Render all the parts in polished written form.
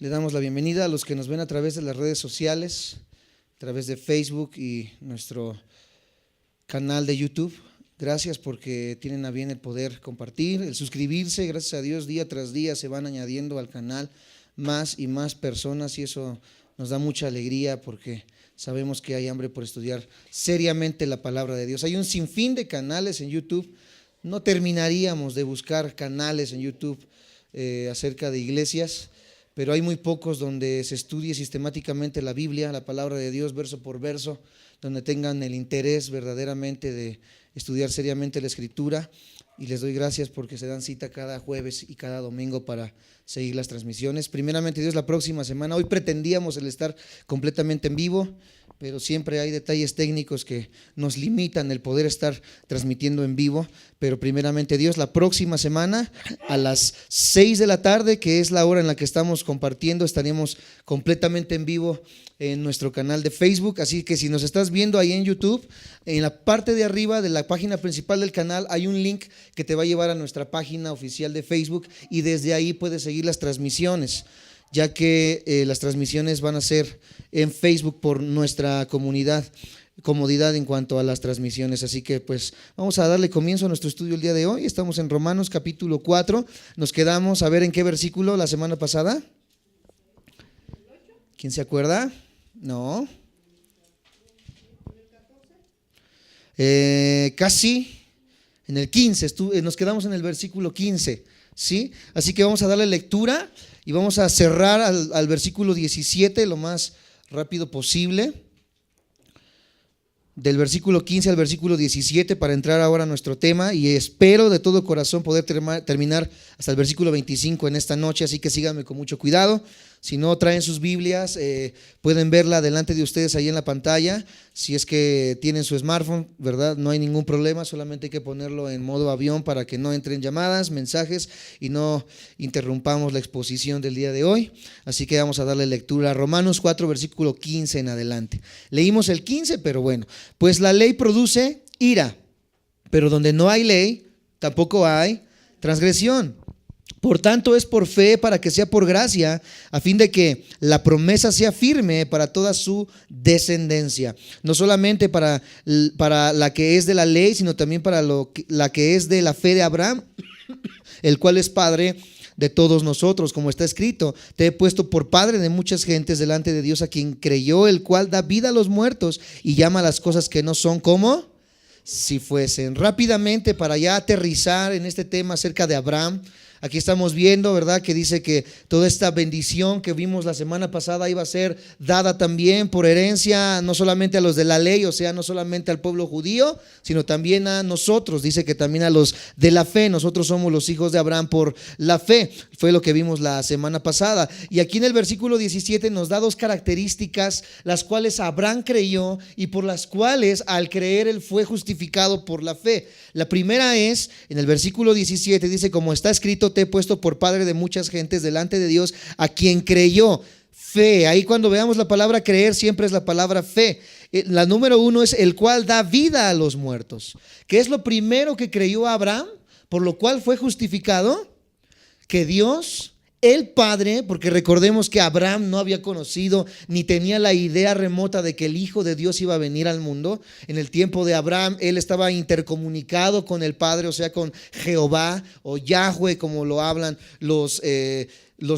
Le damos la bienvenida a los que nos ven a través de las redes sociales, a través de Facebook y nuestro canal de YouTube. Gracias porque tienen a bien el poder compartir, el suscribirse. Gracias a Dios, día tras día se van añadiendo al canal más y más personas y eso nos da mucha alegría porque sabemos que hay hambre por estudiar seriamente la palabra de Dios. Hay un sinfín de canales en YouTube. No terminaríamos de buscar canales en YouTube acerca de iglesias, pero hay muy pocos donde se estudie sistemáticamente la Biblia, la palabra de Dios, verso por verso, donde tengan el interés verdaderamente de estudiar seriamente la Escritura. Y les doy gracias porque se dan cita cada jueves y cada domingo para seguir las transmisiones. Primeramente Dios, la próxima semana, hoy pretendíamos el estar completamente en vivo, pero siempre hay detalles técnicos que nos limitan el poder estar transmitiendo en vivo. Pero primeramente Dios, la próxima semana a las 6 de la tarde, que es la hora en la que estamos compartiendo, estaremos completamente en vivo en nuestro canal de Facebook. Así que si nos estás viendo ahí en YouTube, en la parte de arriba de la página principal del canal hay un link que te va a llevar a nuestra página oficial de Facebook y desde ahí puedes seguir las transmisiones, ya que las transmisiones van a ser en Facebook por nuestra comodidad en cuanto a las transmisiones. Así que pues vamos a darle comienzo a nuestro estudio el día de hoy. Estamos en Romanos capítulo 4, nos quedamos a ver en qué versículo la semana pasada. ¿Quién se acuerda? No. Casi en el 15, nos quedamos en el versículo 15, ¿sí? Así que vamos a darle lectura y vamos a cerrar al versículo 17 lo más rápido posible. Del versículo 15 al versículo 17 para entrar ahora a nuestro tema, y espero de todo corazón poder terminar hasta el versículo 25 en esta noche, así que síganme con mucho cuidado. Si no traen sus Biblias, pueden verla delante de ustedes ahí en la pantalla. Si es que tienen su smartphone, ¿verdad? No hay ningún problema, solamente hay que ponerlo en modo avión para que no entren llamadas, mensajes y no interrumpamos la exposición del día de hoy. Así que vamos a darle lectura a Romanos 4, versículo 15 en adelante. Leímos el 15, pero bueno, pues la ley produce ira, pero donde no hay ley, tampoco hay transgresión. Por tanto, es por fe para que sea por gracia, a fin de que la promesa sea firme para toda su descendencia, no solamente para la que es de la ley, sino también para la que es de la fe de Abraham, el cual es padre de todos nosotros, como está escrito: te he puesto por padre de muchas gentes delante de Dios, a quien creyó, el cual da vida a los muertos y llama a las cosas que no son como si fuesen. Rápidamente, para ya aterrizar en este tema acerca de Abraham, aquí estamos viendo, ¿verdad?, que dice que toda esta bendición que vimos la semana pasada iba a ser dada también por herencia, no solamente a los de la ley, o sea, no solamente al pueblo judío, sino también a nosotros. Dice que también a los de la fe. Nosotros somos los hijos de Abraham por la fe. Fue lo que vimos la semana pasada. Y aquí en el versículo 17 nos da dos características, las cuales Abraham creyó y por las cuales al creer él fue justificado por la fe. La primera es, en el versículo 17 dice: como está escrito, te he puesto por padre de muchas gentes delante de Dios, a quien creyó. Fe, ahí cuando veamos la palabra creer siempre es la palabra fe. La número uno es el cual da vida a los muertos. ¿Qué es lo primero que creyó Abraham? Por lo cual fue justificado, que Dios, el Padre, porque recordemos que Abraham no había conocido ni tenía la idea remota de que el Hijo de Dios iba a venir al mundo. En el tiempo de Abraham, él estaba intercomunicado con el Padre, o sea, con Jehová o Yahweh, como lo hablan los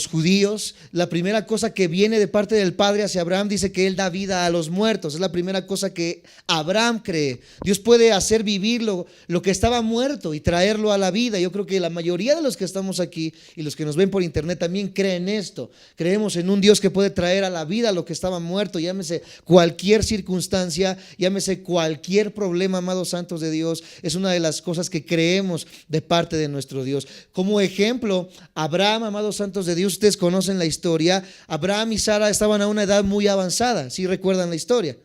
judíos. La primera cosa que viene de parte del Padre hacia Abraham dice que él da vida a los muertos. Es la primera cosa que Abraham cree. Dios puede hacer vivir lo que estaba muerto y traerlo a la vida. Yo creo que la mayoría de los que estamos aquí y los que nos ven por internet también creen esto. Creemos en un Dios que puede traer a la vida lo que estaba muerto, llámese cualquier circunstancia, llámese cualquier problema. Amados santos de Dios, es una de las cosas que creemos de parte de nuestro Dios. Como ejemplo, Abraham, amados santos de Dios, ustedes conocen la historia. Abraham y Sara estaban a una edad muy avanzada, ¿sí recuerdan la historia?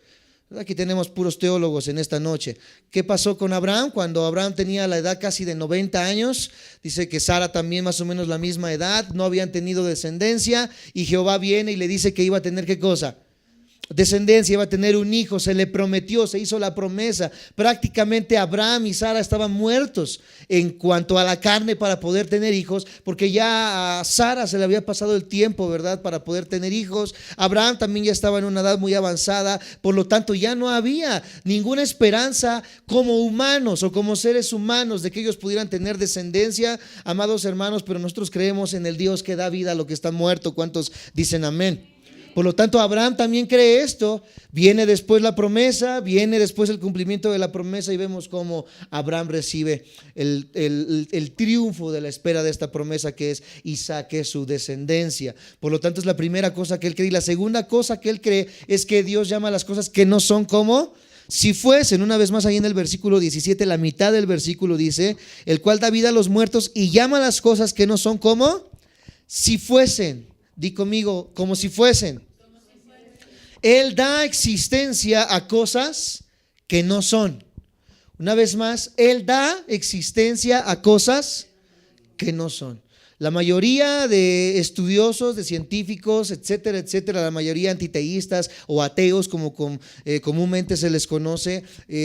Aquí tenemos puros teólogos en esta noche. ¿Qué pasó con Abraham? Cuando Abraham tenía la edad casi de 90 años, dice que Sara también más o menos la misma edad, no habían tenido descendencia, y Jehová viene y le dice que iba a tener ¿qué cosa? descendencia, iba a tener un hijo, se le prometió, se hizo la promesa. Prácticamente Abraham y Sara estaban muertos en cuanto a la carne para poder tener hijos, porque ya a Sara se le había pasado el tiempo, ¿verdad?, para poder tener hijos. Abraham también ya estaba en una edad muy avanzada, por lo tanto ya no había ninguna esperanza como humanos o como seres humanos de que ellos pudieran tener descendencia, amados hermanos. Pero nosotros creemos en el Dios que da vida a lo que está muerto. ¿Cuántos dicen amén? Por lo tanto, Abraham también cree esto. Viene después la promesa, viene después el cumplimiento de la promesa, y vemos cómo Abraham recibe el triunfo de la espera de esta promesa, que es Isaac, que es su descendencia. Por lo tanto, es la primera cosa que él cree. Y la segunda cosa que él cree es que Dios llama a las cosas que no son como si fuesen. Una vez más, ahí en el versículo 17, la mitad del versículo dice: el cual da vida a los muertos y llama a las cosas que no son como si fuesen. Di conmigo, como si fuesen. Él da existencia a cosas que no son. Una vez más, Él da existencia a cosas que no son. La mayoría de estudiosos, de científicos, etcétera, etcétera, la mayoría antiteístas o ateos, como comúnmente se les conoce,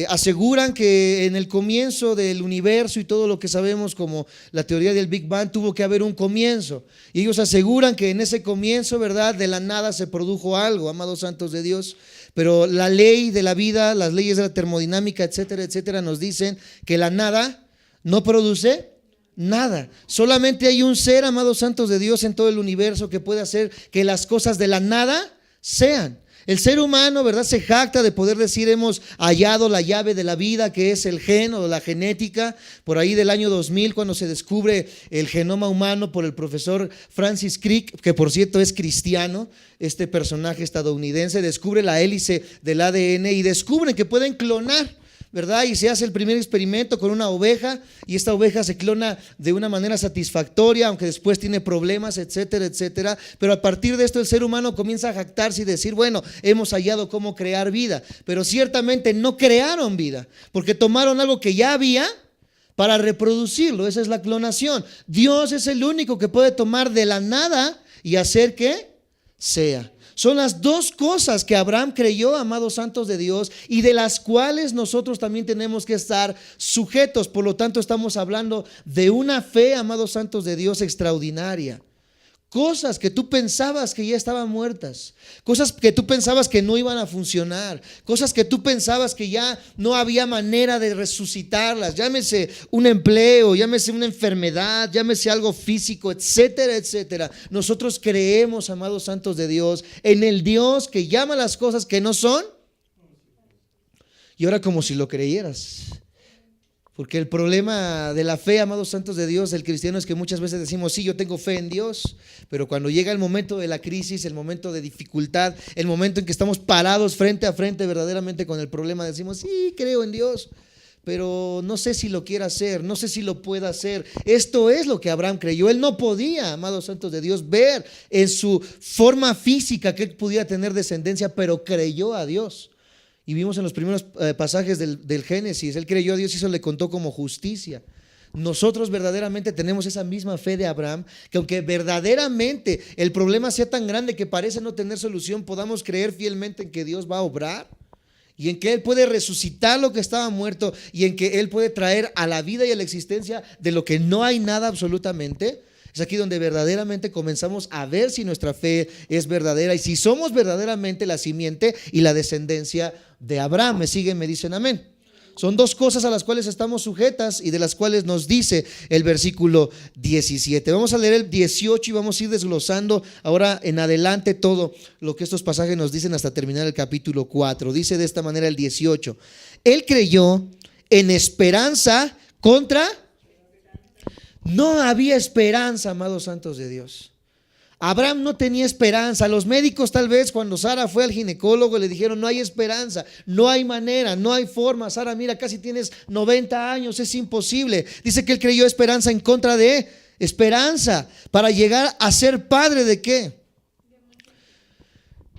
aseguran que en el comienzo del universo y todo lo que sabemos como la teoría del Big Bang, tuvo que haber un comienzo. Y ellos aseguran que en ese comienzo, ¿verdad?, de la nada se produjo algo, amados santos de Dios. Pero la ley de la vida, las leyes de la termodinámica, etcétera, etcétera, nos dicen que la nada no produce nada. Solamente hay un ser, amados santos de Dios, en todo el universo que puede hacer que las cosas de la nada sean. El ser humano, ¿verdad?, se jacta de poder decir: hemos hallado la llave de la vida, que es el gen o la genética. Por ahí del año 2000, cuando se descubre el genoma humano por el profesor Francis Crick, que por cierto es cristiano, este personaje estadounidense, descubre la hélice del ADN y descubren que pueden clonar, ¿verdad? Y se hace el primer experimento con una oveja, y esta oveja se clona de una manera satisfactoria, aunque después tiene problemas, etcétera, etcétera. Pero a partir de esto el ser humano comienza a jactarse y decir: bueno, hemos hallado cómo crear vida. Pero ciertamente no crearon vida, porque tomaron algo que ya había para reproducirlo. Esa es la clonación. Dios es el único que puede tomar de la nada y hacer que sea. Son las dos cosas que Abraham creyó, amados santos de Dios, y de las cuales nosotros también tenemos que estar sujetos. Por lo tanto, estamos hablando de una fe, amados santos de Dios, extraordinaria. Cosas que tú pensabas que ya estaban muertas, cosas que tú pensabas que no iban a funcionar, cosas que tú pensabas que ya no había manera de resucitarlas. Llámese un empleo, llámese una enfermedad, llámese algo físico, etcétera, etcétera. Nosotros creemos, amados santos de Dios, en el Dios que llama las cosas que no son. Y ahora, como si lo creyeras. Porque el problema de la fe, amados santos de Dios, del cristiano, es que muchas veces decimos: sí, yo tengo fe en Dios, pero cuando llega el momento de la crisis, el momento de dificultad, el momento en que estamos parados frente a frente verdaderamente con el problema, decimos: sí, creo en Dios, pero no sé si lo quiera hacer, no sé si lo pueda hacer. Esto es lo que Abraham creyó. Él no podía, amados santos de Dios, ver en su forma física que él pudiera tener descendencia, pero creyó a Dios. Y vimos en los primeros pasajes del Génesis, él creyó a Dios y eso le contó como justicia. Nosotros verdaderamente tenemos esa misma fe de Abraham, que aunque verdaderamente el problema sea tan grande que parece no tener solución, podamos creer fielmente en que Dios va a obrar y en que Él puede resucitar lo que estaba muerto, y en que Él puede traer a la vida y a la existencia de lo que no hay nada absolutamente. Es aquí donde verdaderamente comenzamos a ver si nuestra fe es verdadera y si somos verdaderamente la simiente y la descendencia de Abraham. ¿Me siguen? ¿Me dicen amén? Son dos cosas a las cuales estamos sujetas y de las cuales nos dice el versículo 17. Vamos a leer el 18 y vamos a ir desglosando ahora en adelante todo lo que estos pasajes nos dicen hasta terminar el capítulo 4. Dice de esta manera el 18: él creyó en esperanza contra... No había esperanza, amados santos de Dios. Abraham no tenía esperanza. Los médicos, tal vez cuando Sara fue al ginecólogo, le dijeron: no hay esperanza, no hay manera, no hay forma. Sara, mira, casi tienes 90 años, es imposible. Dice que él creyó esperanza en contra de esperanza, para llegar a ser padre de ¿qué?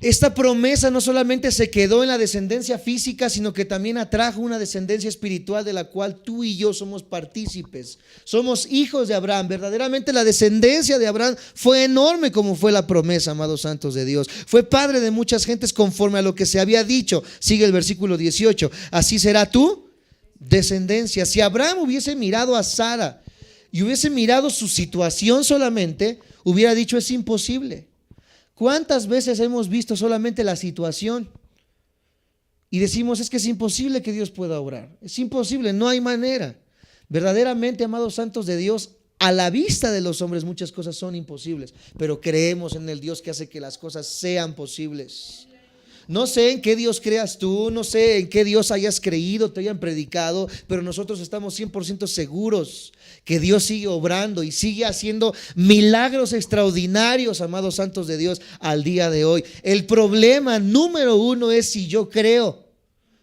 Esta promesa no solamente se quedó en la descendencia física, sino que también atrajo una descendencia espiritual de la cual tú y yo somos partícipes. Somos hijos de Abraham. Verdaderamente la descendencia de Abraham fue enorme, como fue la promesa, amados santos de Dios. Fue padre de muchas gentes conforme a lo que se había dicho. Sigue el versículo 18. Así será tu descendencia. Si Abraham hubiese mirado a Sara y hubiese mirado su situación solamente, hubiera dicho: es imposible. ¿Cuántas veces hemos visto solamente la situación y decimos: es que es imposible que Dios pueda obrar? Es imposible, no hay manera. Verdaderamente, amados santos de Dios, a la vista de los hombres muchas cosas son imposibles, pero creemos en el Dios que hace que las cosas sean posibles. No sé en qué Dios creas tú, no sé en qué Dios hayas creído, te hayan predicado, pero nosotros estamos 100% seguros que Dios sigue obrando y sigue haciendo milagros extraordinarios, amados santos de Dios, al día de hoy. El problema número uno es si yo creo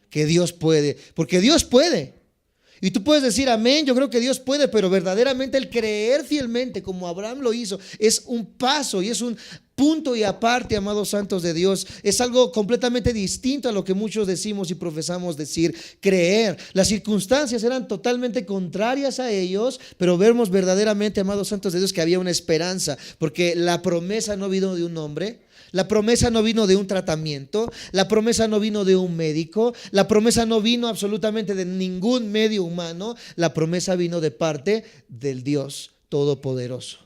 que Dios puede, porque Dios puede. Y tú puedes decir amén, yo creo que Dios puede, pero verdaderamente el creer fielmente como Abraham lo hizo es un paso y es un punto y aparte, amados santos de Dios. Es algo completamente distinto a lo que muchos decimos y profesamos decir, creer. Las circunstancias eran totalmente contrarias a ellos, pero vemos verdaderamente, amados santos de Dios, que había una esperanza, porque la promesa no vino de un hombre. La promesa no vino de un tratamiento, la promesa no vino de un médico, la promesa no vino absolutamente de ningún medio humano, la promesa vino de parte del Dios Todopoderoso.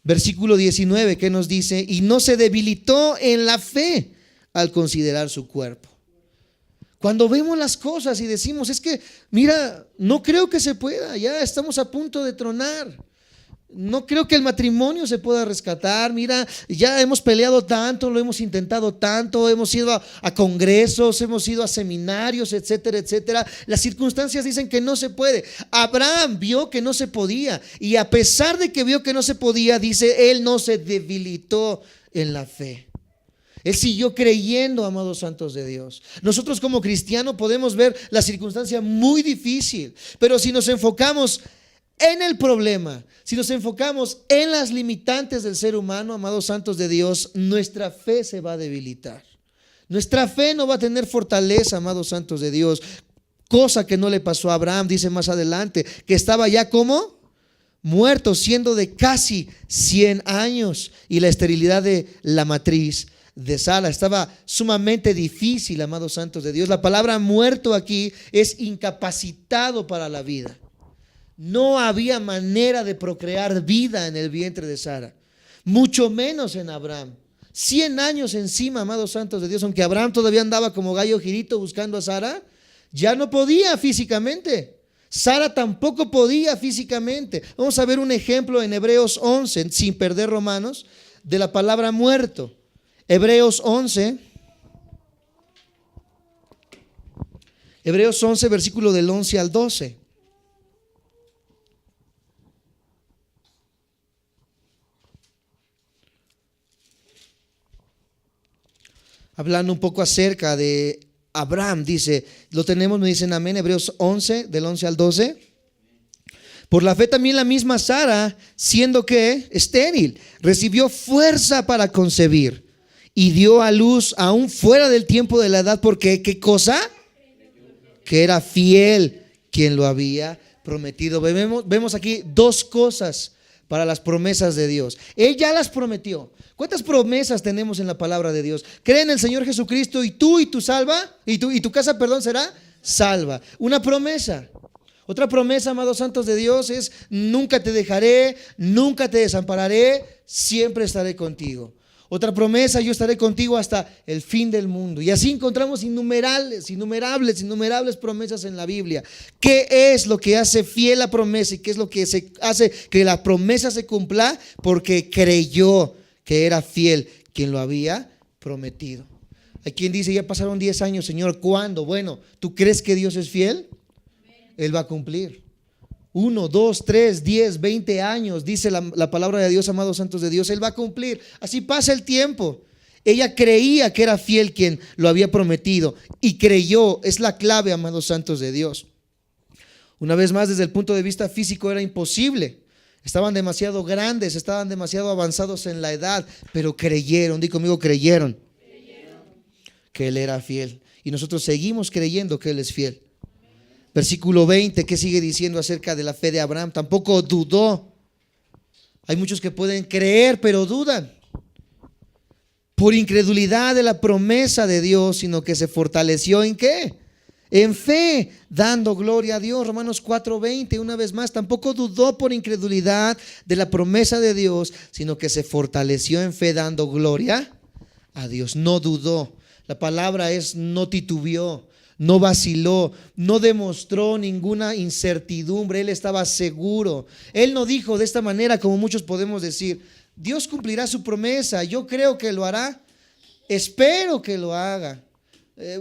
Versículo 19, que nos dice: y no se debilitó en la fe al considerar su cuerpo. Cuando vemos las cosas y decimos: es que mira, no creo que se pueda, ya estamos a punto de tronar. No creo que el matrimonio se pueda rescatar. Mira, ya hemos peleado tanto, lo hemos intentado tanto, hemos ido a congresos, hemos ido a seminarios, etcétera, etcétera. Las circunstancias dicen que no se puede. Abraham vio que no se podía, y a pesar de que vio que no se podía, dice, él no se debilitó en la fe. Él siguió creyendo, amados santos de Dios. Nosotros como cristianos podemos ver la circunstancia muy difícil, pero si nos enfocamos en el problema, si nos enfocamos en las limitantes del ser humano, amados santos de Dios, nuestra fe se va a debilitar. Nuestra fe no va a tener fortaleza, amados santos de Dios. Cosa que no le pasó a Abraham, dice más adelante, que estaba ya como muerto, siendo de casi 100 años, y la esterilidad de la matriz de Sara estaba sumamente difícil, amados santos de Dios. La palabra muerto aquí es incapacitado para la vida. No había manera de procrear vida en el vientre de Sara, mucho menos en Abraham. 100 años encima, amados santos de Dios, aunque Abraham todavía andaba como gallo girito buscando a Sara, ya no podía físicamente. Sara tampoco podía físicamente. Vamos a ver un ejemplo en Hebreos 11, sin perder Romanos, de la palabra muerto. Hebreos 11, versículo del 11 al 12. Hablando un poco acerca de Abraham, dice, lo tenemos, me dicen amén, Hebreos 11, del 11 al 12. Por la fe también la misma Sara, siendo que estéril, recibió fuerza para concebir y dio a luz aún fuera del tiempo de la edad, porque ¿qué cosa? Que era fiel quien lo había prometido. Vemos aquí dos cosas para las promesas de Dios. Él ya las prometió. ¿Cuántas promesas tenemos en la palabra de Dios? Cree en el Señor Jesucristo y tú y tu casa, será salva. Una promesa. Otra promesa, amados santos de Dios, es: nunca te dejaré, nunca te desampararé, siempre estaré contigo. Otra promesa: yo estaré contigo hasta el fin del mundo. Y así encontramos innumerables promesas en la Biblia. ¿Qué es lo que hace fiel la promesa y qué es lo que hace que la promesa se cumpla? Porque creyó que era fiel quien lo había prometido. Hay quien dice: ya pasaron 10 años, Señor, ¿cuándo? Bueno, ¿tú crees que Dios es fiel? Él va a cumplir. 1, 2, 3, 10, 20 años, dice la palabra de Dios, amados santos de Dios, Él va a cumplir. Así pasa el tiempo. Ella creía que era fiel quien lo había prometido y creyó. Es la clave, amados santos de Dios. Una vez más, desde el punto de vista físico era imposible Estaban demasiado grandes, estaban demasiado avanzados en la edad, pero creyeron, di conmigo, creyeron que Él era fiel. Y nosotros seguimos creyendo que Él es fiel. Versículo 20, ¿qué sigue diciendo acerca de la fe de Abraham? Tampoco dudó. Hay muchos que pueden creer, pero dudan. Por incredulidad de la promesa de Dios, sino que se fortaleció ¿en qué? En fe, dando gloria a Dios. Romanos 4:20, una vez más, tampoco dudó por incredulidad de la promesa de Dios, sino que se fortaleció en fe, dando gloria a Dios. No dudó. La palabra es no titubeó, no vaciló, no demostró ninguna incertidumbre. Él estaba seguro. Él no dijo de esta manera como muchos podemos decir: Dios cumplirá su promesa, yo creo que lo hará, espero que lo haga.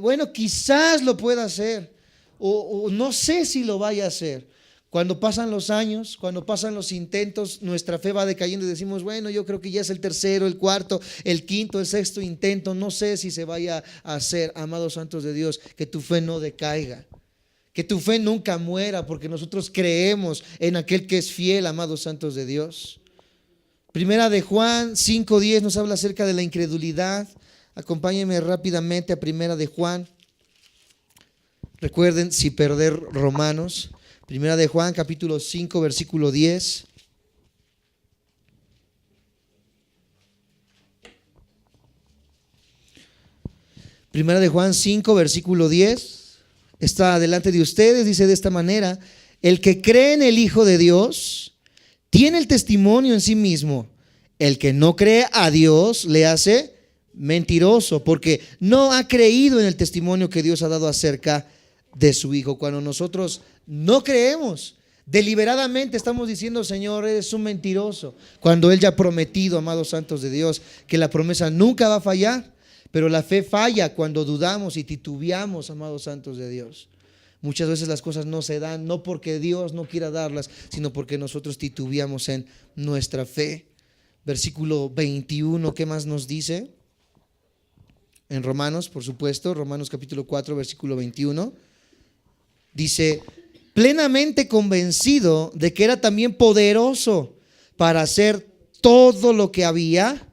Bueno, quizás lo pueda hacer, o no sé si lo vaya a hacer. Cuando pasan los años, cuando pasan los intentos, nuestra fe va decayendo y decimos: bueno, yo creo que ya es el tercero, el cuarto, el quinto, el sexto intento, no sé si se vaya a hacer. Amados santos de Dios, que tu fe no decaiga, que tu fe nunca muera, porque nosotros creemos en aquel que es fiel, amados santos de Dios. Primera de Juan 5:10 nos habla acerca de la incredulidad. Acompáñenme rápidamente a Primera de Juan. Recuerden, si perder Romanos. Primera de Juan, capítulo 5, versículo 10. Primera de Juan 5, versículo 10. Está delante de ustedes, dice de esta manera: el que cree en el Hijo de Dios tiene el testimonio en sí mismo. El que no cree a Dios le hace mentiroso, porque no ha creído en el testimonio que Dios ha dado acerca de su Hijo. Cuando nosotros no creemos, deliberadamente estamos diciendo: Señor, eres un mentiroso, cuando Él ya ha prometido, amados santos de Dios, que la promesa nunca va a fallar. Pero la fe falla cuando dudamos y titubeamos, amados santos de Dios. Muchas veces las cosas no se dan, no porque Dios no quiera darlas, sino porque nosotros titubeamos en nuestra fe. Versículo 21, ¿qué más nos dice? En Romanos, por supuesto, Romanos capítulo 4, versículo 21. Dice: plenamente convencido de que era también poderoso para hacer todo lo que había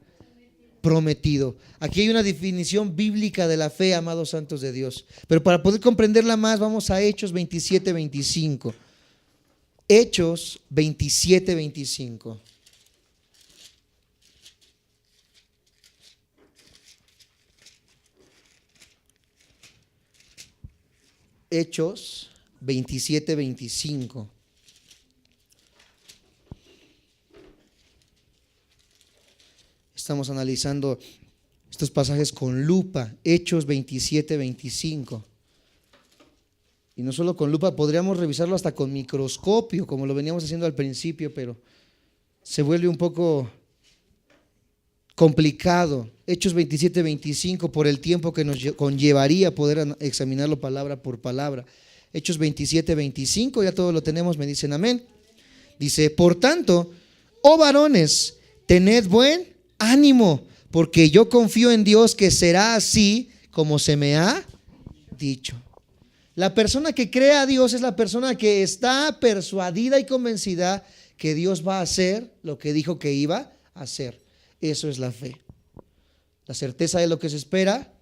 prometido. Aquí hay una definición bíblica de la fe, amados santos de Dios. Pero para poder comprenderla más, vamos a Hechos 27:25. Hechos 27:25. Hechos 27:25. Estamos analizando estos pasajes con lupa. Hechos 27:25. Y no solo con lupa, podríamos revisarlo hasta con microscopio, como lo veníamos haciendo al principio, pero se vuelve un poco complicado. Hechos 27:25, por el tiempo que nos conllevaría poder examinarlo palabra por palabra. Hechos 27:25, ya todo lo tenemos, me dicen amén. Dice: por tanto, oh varones, tened buen ánimo, porque yo confío en Dios que será así como se me ha dicho. La persona que cree a Dios es la persona que está persuadida y convencida que Dios va a hacer lo que dijo que iba a hacer. Eso es la fe. La certeza de lo que se espera.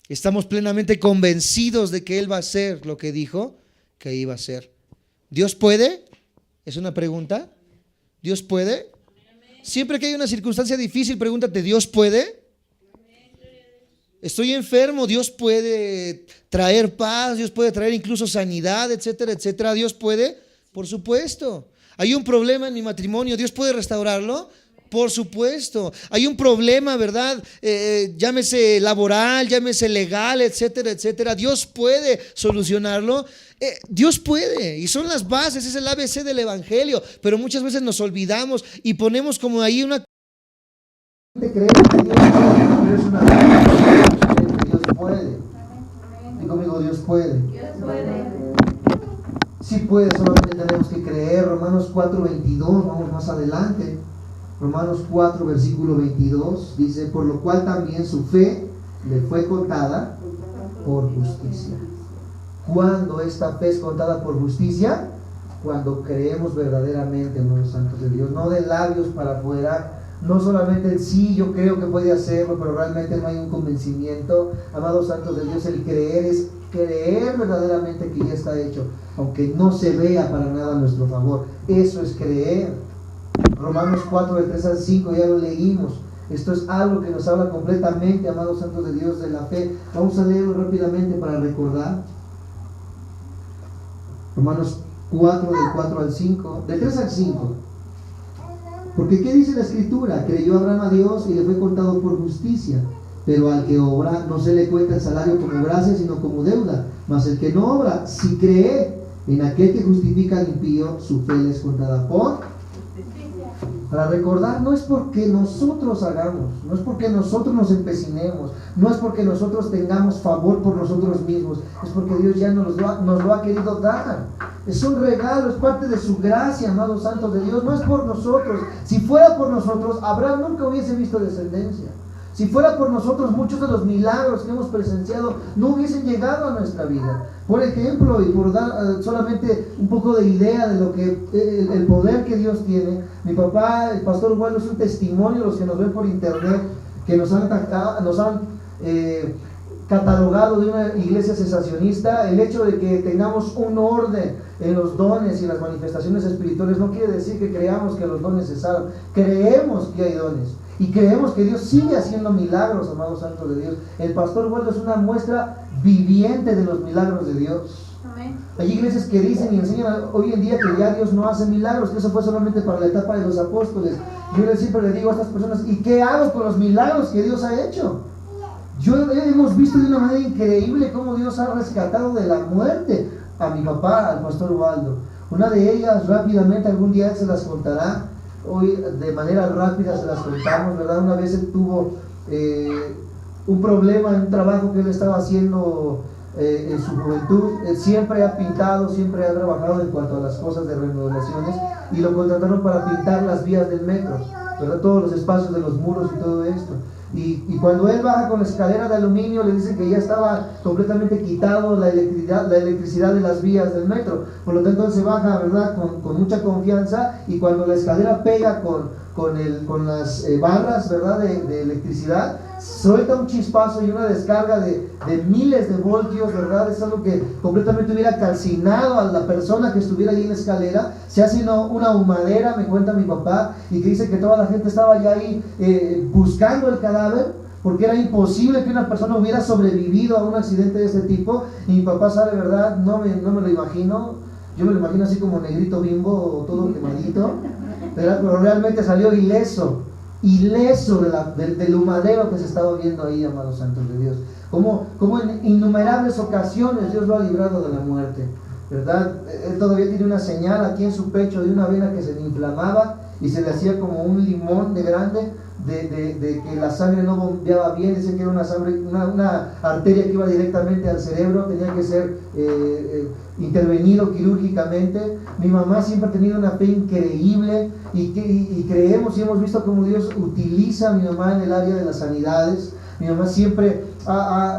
Estamos plenamente convencidos de que Él va a hacer lo que dijo que iba a hacer. ¿Dios puede? Es una pregunta. ¿Dios puede? Siempre que hay una circunstancia difícil, pregúntate: ¿Dios puede? Estoy enfermo, Dios puede traer paz, Dios puede traer incluso sanidad, etcétera, etcétera. ¿Dios puede? Por supuesto. Hay un problema en mi matrimonio, ¿Dios puede restaurarlo? Por supuesto. Hay un problema, ¿verdad? Llámese laboral, llámese legal, etcétera, etcétera. Dios puede solucionarlo. Dios puede, y son las bases, es el ABC del evangelio. Pero muchas veces nos olvidamos y ponemos como ahí una... Creemos que Dios puede, es una... Dios puede. Digo conmigo, Dios puede. Dios puede. Sí puede, solamente tenemos que creer. Romanos 4:22, vamos más adelante. Romanos 4, versículo 22, dice: por lo cual también su fe le fue contada por justicia. ¿Cuándo esta fe es contada por justicia? cuando creemos verdaderamente, hermanos santos de Dios, no de labios para afuera, no solamente el sí, yo creo que puede hacerlo, pero realmente no hay un convencimiento. Amados santos de Dios, el creer es creer verdaderamente que ya está hecho, aunque no se vea para nada a nuestro favor. Eso es creer. Romanos 4, del 3 al 5, ya lo leímos. Esto es algo que nos habla completamente, amados santos de Dios, de la fe. Vamos a leerlo rápidamente para recordar. Romanos 4, del 4 al 5, del 3 al 5. Porque ¿qué dice la Escritura? Creyó Abraham a Dios y le fue contado por justicia. Pero al que obra no se le cuenta el salario como gracia, sino como deuda. Mas el que no obra, si cree en aquel que justifica al impío, su fe le es contada por... Para recordar, no es porque nosotros hagamos, no es porque nosotros nos empecinemos, no es porque nosotros tengamos favor por nosotros mismos, es porque Dios ya nos lo ha querido dar. Es un regalo, es parte de su gracia, amados santos de Dios. No es por nosotros. Si fuera por nosotros, Abraham nunca hubiese visto descendencia. Si fuera por nosotros, muchos de los milagros que hemos presenciado no hubiesen llegado a nuestra vida. Por ejemplo, y por dar solamente un poco de idea de lo que el poder que Dios tiene, mi papá, el pastor Waldo, es un testimonio, los que nos ven por internet, que nos han catalogado de una iglesia cesacionista. El hecho de que tengamos un orden en los dones y las manifestaciones espirituales no quiere decir que creamos que los dones cesaron. Creemos que hay dones y creemos que Dios sigue haciendo milagros, amados santos de Dios. El pastor Waldo es una muestra viviente de los milagros de Dios. Amén. Hay iglesias que dicen y enseñan hoy en día que ya Dios no hace milagros, que eso fue solamente para la etapa de los apóstoles. Yo siempre le digo a estas personas, ¿y qué hago con los milagros que Dios ha hecho? Hemos visto de una manera increíble cómo Dios ha rescatado de la muerte a mi papá, al pastor Waldo. Una de ellas, rápidamente, algún día él se las contará. Hoy de manera rápida se las contamos, ¿verdad? Una vez él tuvo un problema en un trabajo que él estaba haciendo en su juventud. Él siempre ha pintado, siempre ha trabajado en cuanto a las cosas de remodelaciones, y lo contrataron para pintar las vías del metro, ¿verdad? Todos los espacios de los muros y todo esto. Y cuando él baja con la escalera de aluminio, le dicen que ya estaba completamente quitado la electricidad de las vías del metro. Por lo tanto, él se baja, ¿verdad?, con mucha confianza, y cuando la escalera pega con las barras, ¿verdad?, de electricidad, suelta un chispazo y una descarga de miles de voltios, ¿verdad? Es algo que completamente hubiera calcinado a la persona que estuviera ahí en la escalera. Se hace una humadera, me cuenta mi papá, y que dice que toda la gente estaba ya ahí buscando el cadáver, porque era imposible que una persona hubiera sobrevivido a un accidente de ese tipo. Y mi papá sabe, ¿verdad? No me lo imagino. Yo me lo imagino así como negrito Bimbo, todo quemadito, ¿verdad? Pero realmente salió ileso del humadero que se estaba viendo ahí, amados santos de Dios. Como en innumerables ocasiones Dios lo ha librado de la muerte, ¿verdad? Él todavía tiene una señal aquí en su pecho de una vena que se le inflamaba y se le hacía como un limón de grande, de que la sangre no bombeaba bien. Dice que era una arteria que iba directamente al cerebro, tenía que ser intervenido quirúrgicamente. Mi mamá siempre ha tenido una fe increíble, y creemos y hemos visto cómo Dios utiliza a mi mamá en el área de las sanidades. Mi mamá siempre,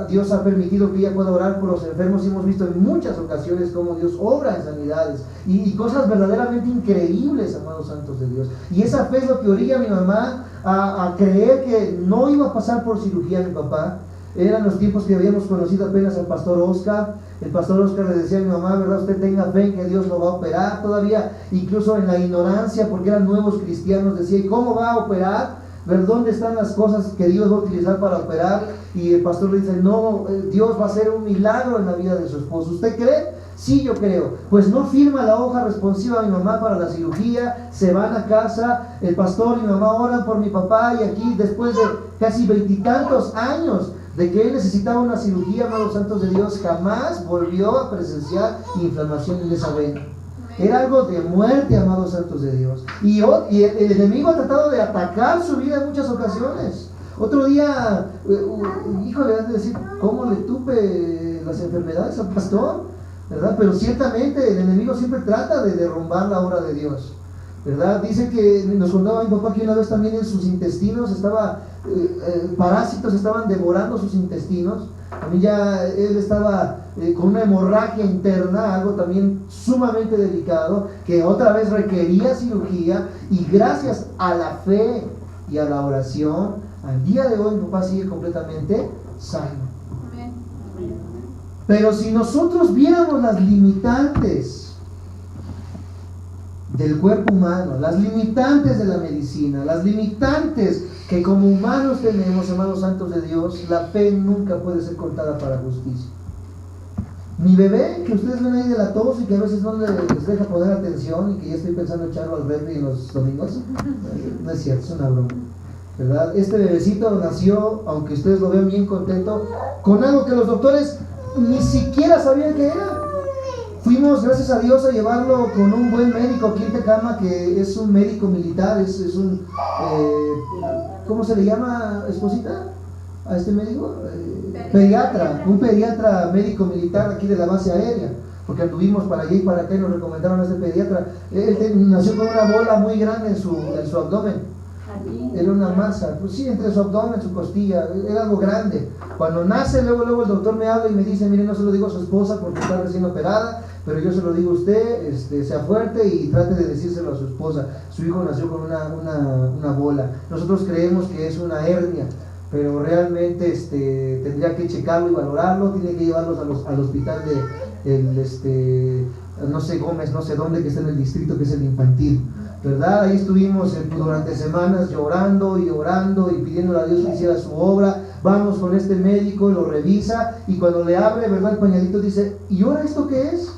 Dios ha permitido que ella pueda orar por los enfermos, y hemos visto en muchas ocasiones cómo Dios obra en sanidades y cosas verdaderamente increíbles, amados santos de Dios. Y esa fe es lo que orilla a mi mamá a creer que no iba a pasar por cirugía mi papá. Eran los tiempos que habíamos conocido apenas al pastor Oscar. El pastor Oscar le decía a mi mamá, ¿verdad?, usted tenga fe en que Dios lo va a operar. Todavía, incluso en la ignorancia, porque eran nuevos cristianos, decía, ¿y cómo va a operar? ¿Ver dónde están las cosas que Dios va a utilizar para operar? Y el pastor le dice, no, Dios va a hacer un milagro en la vida de su esposo. ¿Usted cree? Sí, yo creo. Pues no firma la hoja responsiva a mi mamá para la cirugía, se van a casa, el pastor y mi mamá oran por mi papá, y aquí, después de casi 20 y tantos años de que él necesitaba una cirugía, amados santos de Dios, jamás volvió a presenciar inflamación en esa vena. Era algo de muerte, amados santos de Dios. Y el enemigo ha tratado de atacar su vida en muchas ocasiones. Otro día, híjole, han de decir, ¿cómo le tupe las enfermedades al pastor? ¿Verdad? Pero ciertamente el enemigo siempre trata de derrumbar la obra de Dios, ¿verdad? Dice que nos contaba mi papá que una vez también en sus intestinos parásitos estaban devorando sus intestinos, A mí ya él estaba con una hemorragia interna, algo también sumamente delicado, que otra vez requería cirugía, y gracias a la fe y a la oración, al día de hoy mi papá sigue completamente sano. Pero si nosotros viéramos las limitantes del cuerpo humano, las limitantes de la medicina, las limitantes que como humanos tenemos, amados santos de Dios, la fe nunca puede ser contada para justicia. Mi bebé, que ustedes ven ahí de la tos y que a veces no les deja poner atención y que ya estoy pensando echarlo al refri en los domingos, no es cierto, es una broma, ¿verdad? Este bebecito nació, aunque ustedes lo vean bien contento, con algo que los doctores ni siquiera sabían que era. Fuimos, gracias a Dios, a llevarlo con un buen médico aquí en Tecama, que es un médico militar, es un, ¿cómo se le llama, esposita? A este médico, pediatra, un pediatra médico militar aquí de la base aérea, porque anduvimos para allá y para acá y nos recomendaron a este pediatra. Él nació con una bola muy grande en su abdomen. Era una masa, pues sí, entre su abdomen, su costilla, era algo grande. Cuando nace, luego el doctor me habla y me dice: mire, no se lo digo a su esposa porque está recién operada, pero yo se lo digo a usted, sea fuerte y trate de decírselo a su esposa. Su hijo nació con una bola. Nosotros creemos que es una hernia, pero realmente tendría que checarlo y valorarlo. Tiene que llevarlos al hospital no sé, Gómez, no sé dónde, que está en el distrito, que es el infantil, ¿verdad? Ahí estuvimos durante semanas llorando y orando y pidiéndole a Dios que hiciera su obra. Vamos con este médico, lo revisa, y cuando le abre, ¿verdad?, el pañalito, dice: ¿y ahora esto qué es?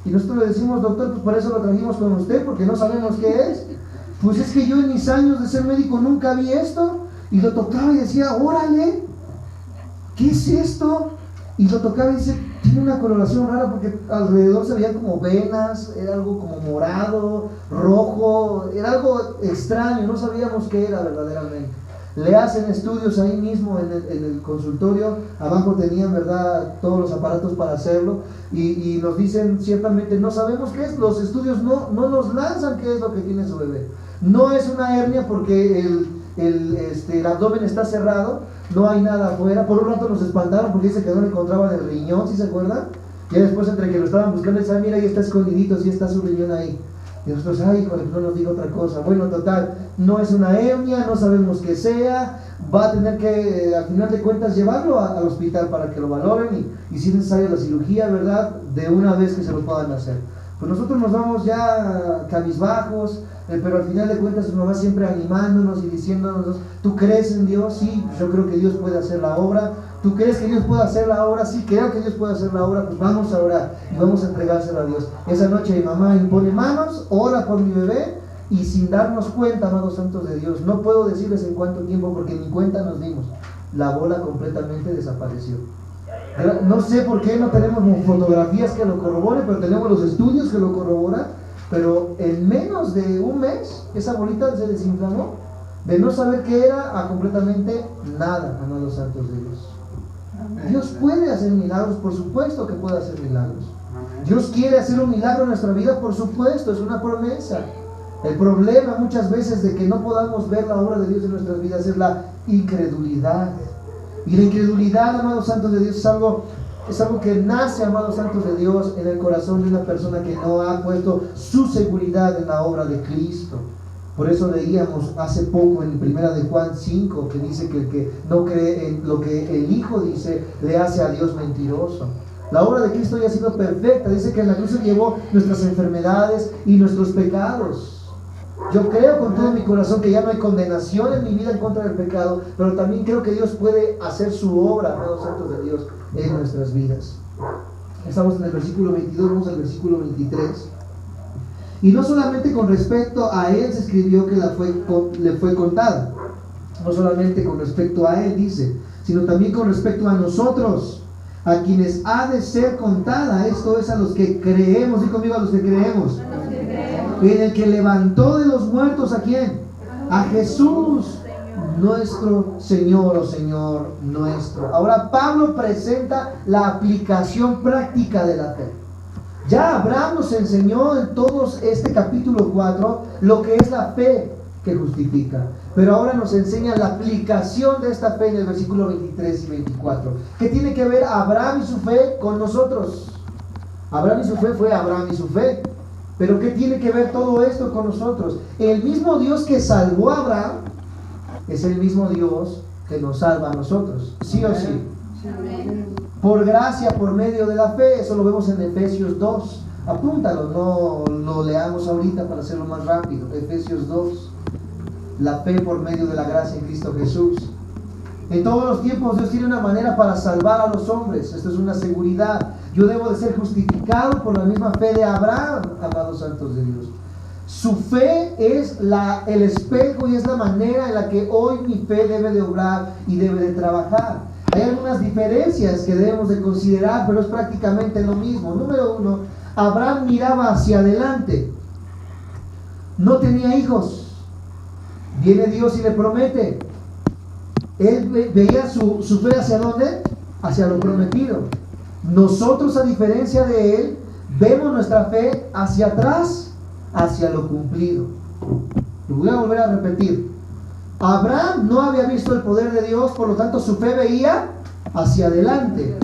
Y nosotros le decimos: doctor, pues por eso lo trajimos con usted, porque no sabemos qué es. Pues es que yo en mis años de ser médico nunca vi esto. Y lo tocaba y decía: órale, ¿qué es esto? Y lo tocaba y dice: tiene una coloración rara, porque alrededor se veían como venas, era algo como morado, rojo, era algo extraño, no sabíamos qué era verdaderamente. Le hacen estudios ahí mismo en el consultorio, abajo tenían, ¿verdad?, todos los aparatos para hacerlo, y nos dicen: ciertamente no sabemos qué es. Los estudios no nos lanzan qué es lo que tiene su bebé. No es una hernia porque el abdomen está cerrado, no hay nada afuera. Por un rato nos espantaron porque dice que no le encontraban el riñón, ¿sí se acuerdan? Ya después, entre que lo estaban buscando, decían: mira, ahí está escondidito, sí está su riñón ahí. Y nosotros: ay, híjole, no nos diga otra cosa. Bueno, total, no es una hernia, no sabemos qué sea. Va a tener que, al final de cuentas, llevarlo al hospital para que lo valoren y si es necesaria la cirugía, ¿verdad?, de una vez que se lo puedan hacer. Pues nosotros nos vamos ya cabizbajos, pero al final de cuentas su mamá siempre animándonos y diciéndonos: ¿tú crees en Dios? Sí, yo creo que Dios puede hacer la obra. ¿Tú crees que Dios puede hacer la obra? Sí, creo que Dios puede hacer la obra. Pues vamos a orar y vamos a entregárselo a Dios. Esa noche mi mamá impone manos, ora por mi bebé, y sin darnos cuenta, amados santos de Dios, no puedo decirles en cuánto tiempo, porque ni cuenta nos dimos, la bola completamente desapareció. No sé por qué no tenemos fotografías que lo corroboren, pero tenemos los estudios que lo corroboran. Pero en menos de un mes esa bolita se desinflamó, de no saber qué era a completamente nada, amados santos de Dios. Dios puede hacer milagros, por supuesto que puede hacer milagros. Dios quiere hacer un milagro en nuestra vida, por supuesto, es una promesa. El problema muchas veces de que no podamos ver la obra de Dios en nuestras vidas es la incredulidad. Y la incredulidad, amados santos de Dios, es algo que nace, amados santos de Dios, en el corazón de una persona que no ha puesto su seguridad en la obra de Cristo. Por eso leíamos hace poco en 1 de Juan 5, que dice que el que no cree en lo que el Hijo dice, le hace a Dios mentiroso. La obra de Cristo ya ha sido perfecta. Dice que en la cruz se llevó nuestras enfermedades y nuestros pecados. Yo creo con todo mi corazón que ya no hay condenación en mi vida en contra del pecado, pero también creo que Dios puede hacer su obra, amados santos de Dios, en nuestras vidas. Estamos en el versículo 22, vamos al versículo 23. Y no solamente con respecto a él se escribió que le fue contada, no solamente con respecto a él, dice, sino también con respecto a nosotros, a quienes ha de ser contada. Esto es a los que creemos. Di conmigo: a los que creemos. En el que levantó de los muertos, ¿a quién? A Jesús, nuestro Señor, o Señor nuestro. Ahora Pablo presenta la aplicación práctica de la fe. Ya Abraham nos enseñó en todos este capítulo 4 lo que es la fe, que justifica. Pero ahora nos enseña la aplicación de esta fe en el versículo 23 y 24. ¿Qué tiene que ver Abraham y su fe con nosotros? Abraham y su fe fue Abraham y su fe. Pero ¿qué tiene que ver todo esto con nosotros? El mismo Dios que salvó a Abraham es el mismo Dios que nos salva a nosotros. ¿Sí o sí? Por gracia, por medio de la fe. Eso lo vemos en Efesios 2. Apúntalo, no lo leamos ahorita para hacerlo más rápido. Efesios 2. La fe por medio de la gracia en Cristo Jesús. En todos los tiempos Dios tiene una manera para salvar a los hombres. Esto es una seguridad. Yo debo de ser justificado por la misma fe de Abraham, amados santos de Dios. Su fe es el espejo y es la manera en la que hoy mi fe debe de obrar y debe de trabajar. Hay algunas diferencias que debemos de considerar, pero es prácticamente lo mismo. Número 1, Abraham miraba hacia adelante. No tenía hijos. Viene Dios y le promete. Él veía su fe ¿hacia dónde? Hacia lo prometido. Nosotros, a diferencia de él, vemos nuestra fe hacia atrás, hacia lo cumplido. Lo voy a volver a repetir. Abraham no había visto el poder de Dios, por lo tanto su fe veía hacia adelante.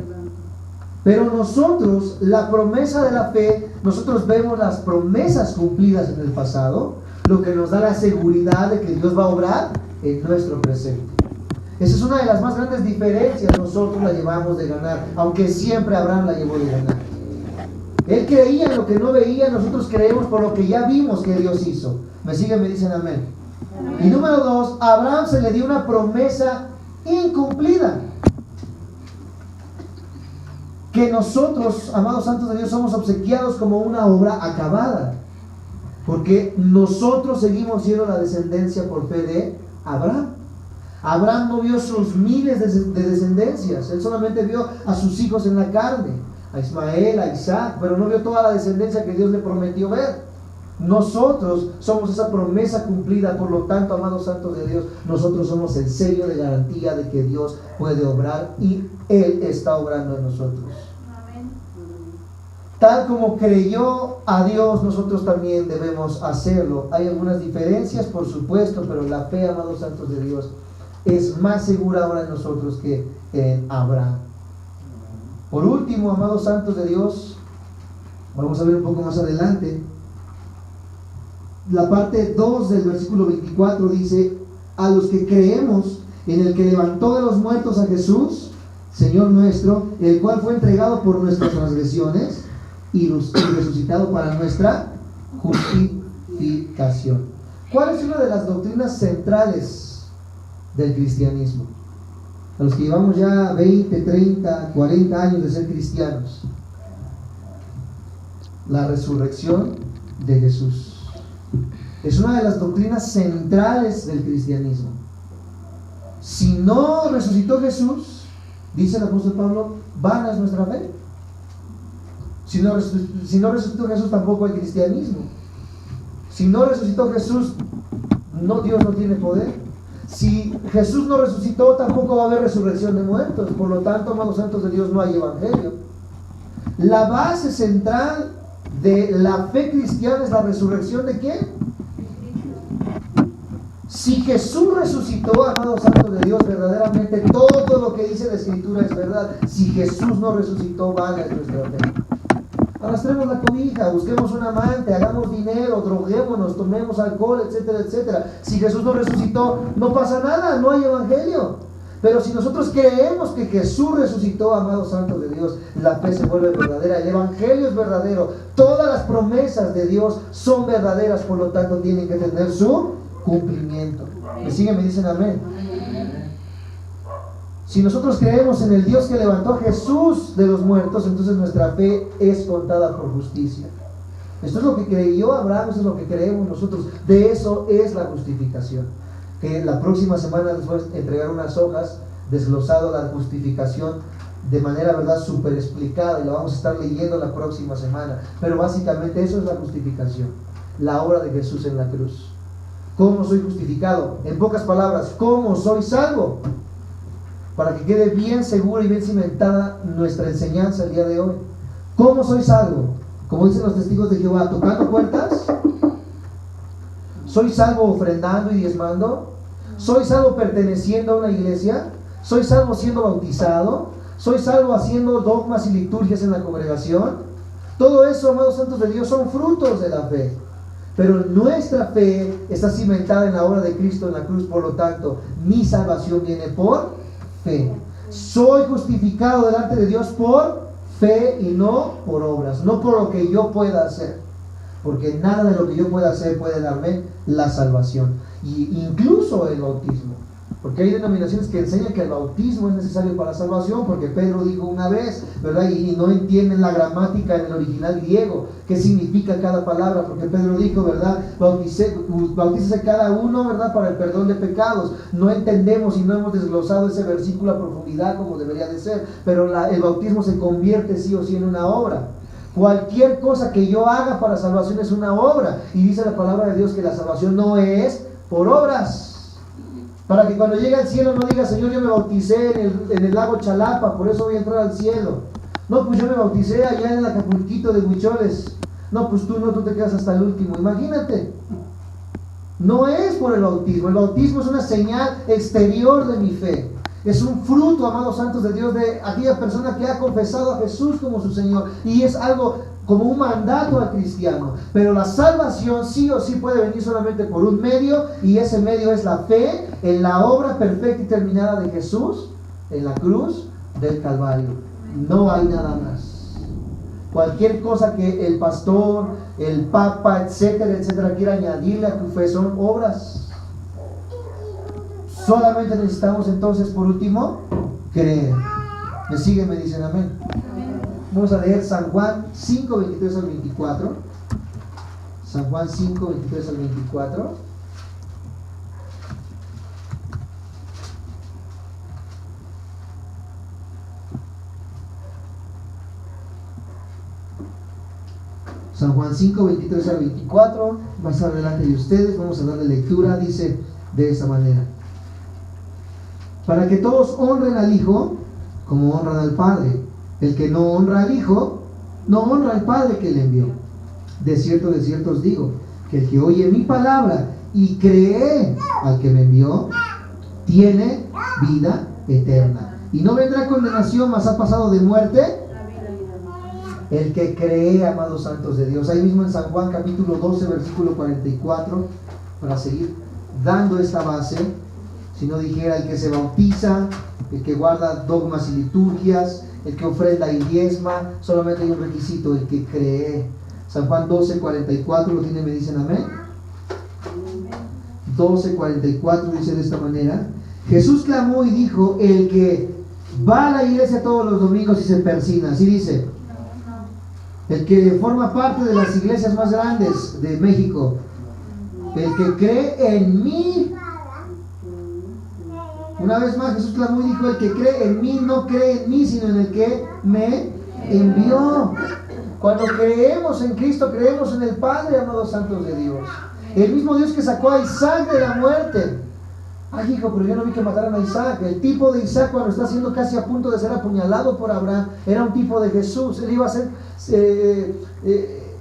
Pero nosotros, la promesa de la fe, nosotros vemos las promesas cumplidas en el pasado, lo que nos da la seguridad de que Dios va a obrar en nuestro presente. Esa es una de las más grandes diferencias. Nosotros la llevamos de ganar, aunque siempre Abraham la llevó de ganar. Él creía en lo que no veía, nosotros creemos por lo que ya vimos que Dios hizo. ¿Me siguen? Me dicen amén. Y número 2, a Abraham se le dio una promesa incumplida. Que nosotros, amados santos de Dios, somos obsequiados como una obra acabada. Porque nosotros seguimos siendo la descendencia por fe de Abraham. Abraham no vio sus miles de descendencias. Él solamente vio a sus hijos en la carne, a Ismael, a Isaac, pero no vio toda la descendencia que Dios le prometió ver. Nosotros somos esa promesa cumplida. Por lo tanto, amados santos de Dios, nosotros somos el sello de garantía de que Dios puede obrar y Él está obrando en nosotros. Amén. Tal como creyó a Dios, nosotros también debemos hacerlo. Hay algunas diferencias, por supuesto, pero la fe, amados santos de Dios, es más segura ahora en nosotros que en Abraham. Por último, amados santos de Dios, vamos a ver un poco más adelante. La parte 2 del versículo 24 dice: a los que creemos en el que levantó de los muertos a Jesús, Señor nuestro, el cual fue entregado por nuestras transgresiones y resucitado para nuestra justificación. ¿Cuál es una de las doctrinas centrales del cristianismo? A los que llevamos ya 20, 30, 40 años de ser cristianos: la resurrección de Jesús. Es una de las doctrinas centrales del cristianismo. Si no resucitó Jesús, dice el apóstol Pablo, vana es nuestra fe. Si no resucitó Jesús, tampoco hay cristianismo. Si no resucitó Jesús, Dios no tiene poder. Si Jesús no resucitó, tampoco va a haber resurrección de muertos. Por lo tanto, amados santos de Dios, no hay evangelio. La base central de la fe cristiana es la resurrección de ¿quién? Si Jesús resucitó, amados santos de Dios, verdaderamente todo lo que dice la Escritura es verdad. Si Jesús no resucitó, vana es nuestra fe. Arrastremos la cobija, busquemos un amante, hagamos dinero, droguémonos, tomemos alcohol, etcétera, etcétera. Si Jesús no resucitó, no pasa nada, no hay evangelio. Pero si nosotros creemos que Jesús resucitó, amados santos de Dios, la fe se vuelve verdadera, el evangelio es verdadero, todas las promesas de Dios son verdaderas, por lo tanto tienen que tener su cumplimiento. ¿Me siguen? Me dicen amén. Si nosotros creemos en el Dios que levantó a Jesús de los muertos, entonces nuestra fe es contada por justicia. Esto es lo que creyó Abraham, eso es lo que creemos nosotros. De eso es la justificación. Que la próxima semana les voy a entregar unas hojas desglosado la justificación de manera, verdad, súper explicada, y la vamos a estar leyendo la próxima semana. Pero básicamente eso es la justificación, la obra de Jesús en la cruz. ¿Cómo soy justificado? En pocas palabras, ¿cómo soy salvo? Para que quede bien segura y bien cimentada nuestra enseñanza el día de hoy. ¿Cómo soy salvo? Como dicen los testigos de Jehová, tocando puertas, ¿Soy salvo ofrendando y diezmando? ¿Soy salvo perteneciendo a una iglesia? ¿Soy salvo siendo bautizado? ¿Soy salvo haciendo dogmas y liturgias en la congregación? Todo eso, amados santos de Dios, son frutos de la fe. Pero nuestra fe está cimentada en la obra de Cristo en la cruz. Por lo tanto, mi salvación viene por fe. Soy justificado delante de Dios por fe y no por obras, no por lo que yo pueda hacer, porque nada de lo que yo pueda hacer puede darme la salvación. Y incluso el bautismo, porque hay denominaciones que enseñan que el bautismo es necesario para la salvación, porque Pedro dijo una vez, ¿verdad? Y no entienden la gramática en el original griego, qué significa cada palabra, porque Pedro dijo, ¿verdad? Bautícese cada uno, ¿verdad? Para el perdón de pecados. No entendemos y no hemos desglosado ese versículo a profundidad como debería de ser, pero el bautismo se convierte sí o sí en una obra. Cualquier cosa que yo haga para salvación es una obra, y dice la palabra de Dios que la salvación no es por obras. Para que cuando llegue al cielo no diga, Señor, yo me bauticé en el lago Chalapa, por eso voy a entrar al cielo. No, pues yo me bauticé allá en el Acapulquito de Huicholes. No, pues tú te quedas hasta el último. Imagínate. No es por el bautismo. El bautismo es una señal exterior de mi fe. Es un fruto, amados santos de Dios, de aquella persona que ha confesado a Jesús como su Señor. Y es algo como un mandato al cristiano. Pero la salvación sí o sí puede venir solamente por un medio, y ese medio es la fe en la obra perfecta y terminada de Jesús en la cruz del Calvario. No hay nada más. Cualquier cosa que el pastor, el papa, etcétera, quiera añadirle a tu fe son obras. Solamente necesitamos entonces, por último, creer. ¿Me siguen? Me dicen amén. Vamos a leer San Juan 5, 23 al 24. San Juan 5, 23 al 24. San Juan 5, 23 al 24. Va a estar delante de ustedes. Vamos a darle lectura. Dice de esta manera: para que todos honren al Hijo como honran al Padre. El que no honra al Hijo, no honra al Padre que le envió. De cierto os digo, que el que oye mi palabra y cree al que me envió, tiene vida eterna. Y no vendrá condenación, mas ha pasado de muerte. El que cree, amados santos de Dios. Ahí mismo en San Juan capítulo 12, versículo 44, para seguir dando esta base. Si no dijera el que se bautiza, el que guarda dogmas y liturgias, el que ofrenda y diezma, solamente hay un requisito: el que cree. San Juan 12, 44, ¿lo tiene? Me dicen amén. 12, 44 dice de esta manera: Jesús clamó y dijo, el que va a la iglesia todos los domingos y se persina, así dice, el que forma parte de las iglesias más grandes de México, el que cree en mí. Una vez más Jesús clamó y dijo, el que cree en mí no cree en mí, sino en el que me envió. Cuando creemos en Cristo, creemos en el Padre, amados santos de Dios. El mismo Dios que sacó a Isaac de la muerte. Ay, hijo, pero yo no vi que mataran a Isaac. El tipo de Isaac, cuando está siendo casi a punto de ser apuñalado por Abraham, era un tipo de Jesús. Él iba a ser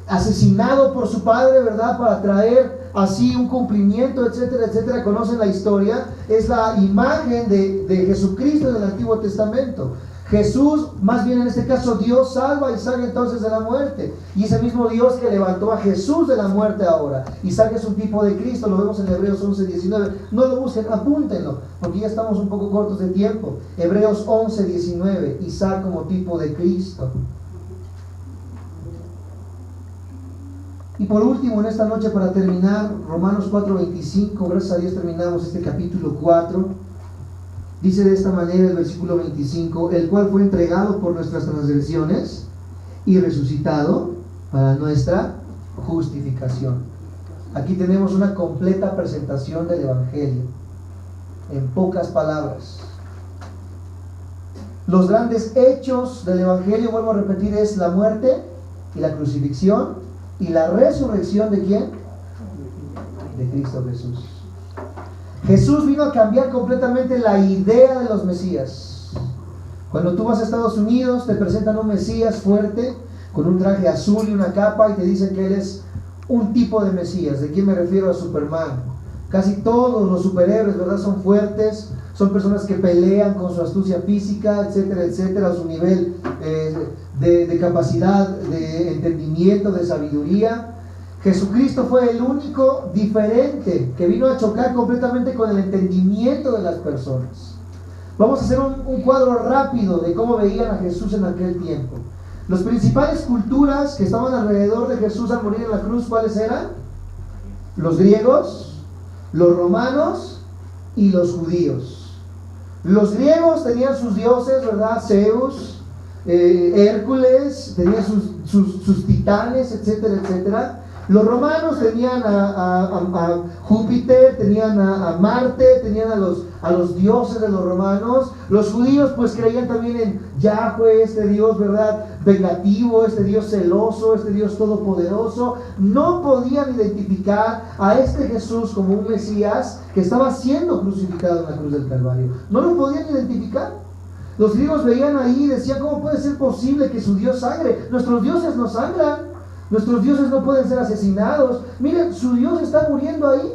asesinado por su padre, ¿verdad? Para traer así un cumplimiento, etcétera. Conocen la historia. Es la imagen de Jesucristo en el Antiguo Testamento. Jesús, más bien en este caso, Dios salva a Isaac entonces de la muerte. Y ese mismo Dios que levantó a Jesús de la muerte ahora. Isaac es un tipo de Cristo, lo vemos en Hebreos 11, 19. No lo busquen, apúntenlo, porque ya estamos un poco cortos de tiempo. Hebreos 11, 19. Isaac como tipo de Cristo. Y por último, en esta noche, para terminar, Romanos 4, 25. Gracias a Dios terminamos este capítulo 4. Dice de esta manera el versículo 25, el cual fue entregado por nuestras transgresiones y resucitado para nuestra justificación. Aquí tenemos una completa presentación del Evangelio, en pocas palabras. Los grandes hechos del Evangelio, vuelvo a repetir, es la muerte y la crucifixión y la resurrección ¿de quién? De Cristo Jesús. Jesús vino a cambiar completamente la idea de los Mesías. Cuando tú vas a Estados Unidos, te presentan un Mesías fuerte, con un traje azul y una capa, y te dicen que él es un tipo de Mesías. ¿De quién me refiero? A Superman. Casi todos los superhéroes, ¿verdad?, son fuertes, son personas que pelean con su astucia física, etcétera, etcétera, su nivel de capacidad, de entendimiento, de sabiduría. Jesucristo fue el único diferente que vino a chocar completamente con el entendimiento de las personas. Vamos a hacer un cuadro rápido de cómo veían a Jesús en aquel tiempo. Las principales culturas que estaban alrededor de Jesús al morir en la cruz, ¿cuáles eran? Los griegos, los romanos y los judíos. Los griegos tenían sus dioses, ¿verdad? Zeus, Hércules, tenían sus titanes, etcétera, etcétera. Los romanos tenían a Júpiter, tenían a Marte, tenían a los dioses de los romanos. Los judíos pues creían también en Yahweh, este Dios, ¿verdad?, vengativo, este Dios celoso, este Dios todopoderoso. No podían identificar a este Jesús como un Mesías que estaba siendo crucificado en la cruz del Calvario. No lo podían identificar. Los griegos veían ahí y decían, ¿cómo puede ser posible que su Dios sangre? Nuestros dioses no sangran. Nuestros dioses no pueden ser asesinados. Miren, su Dios está muriendo ahí.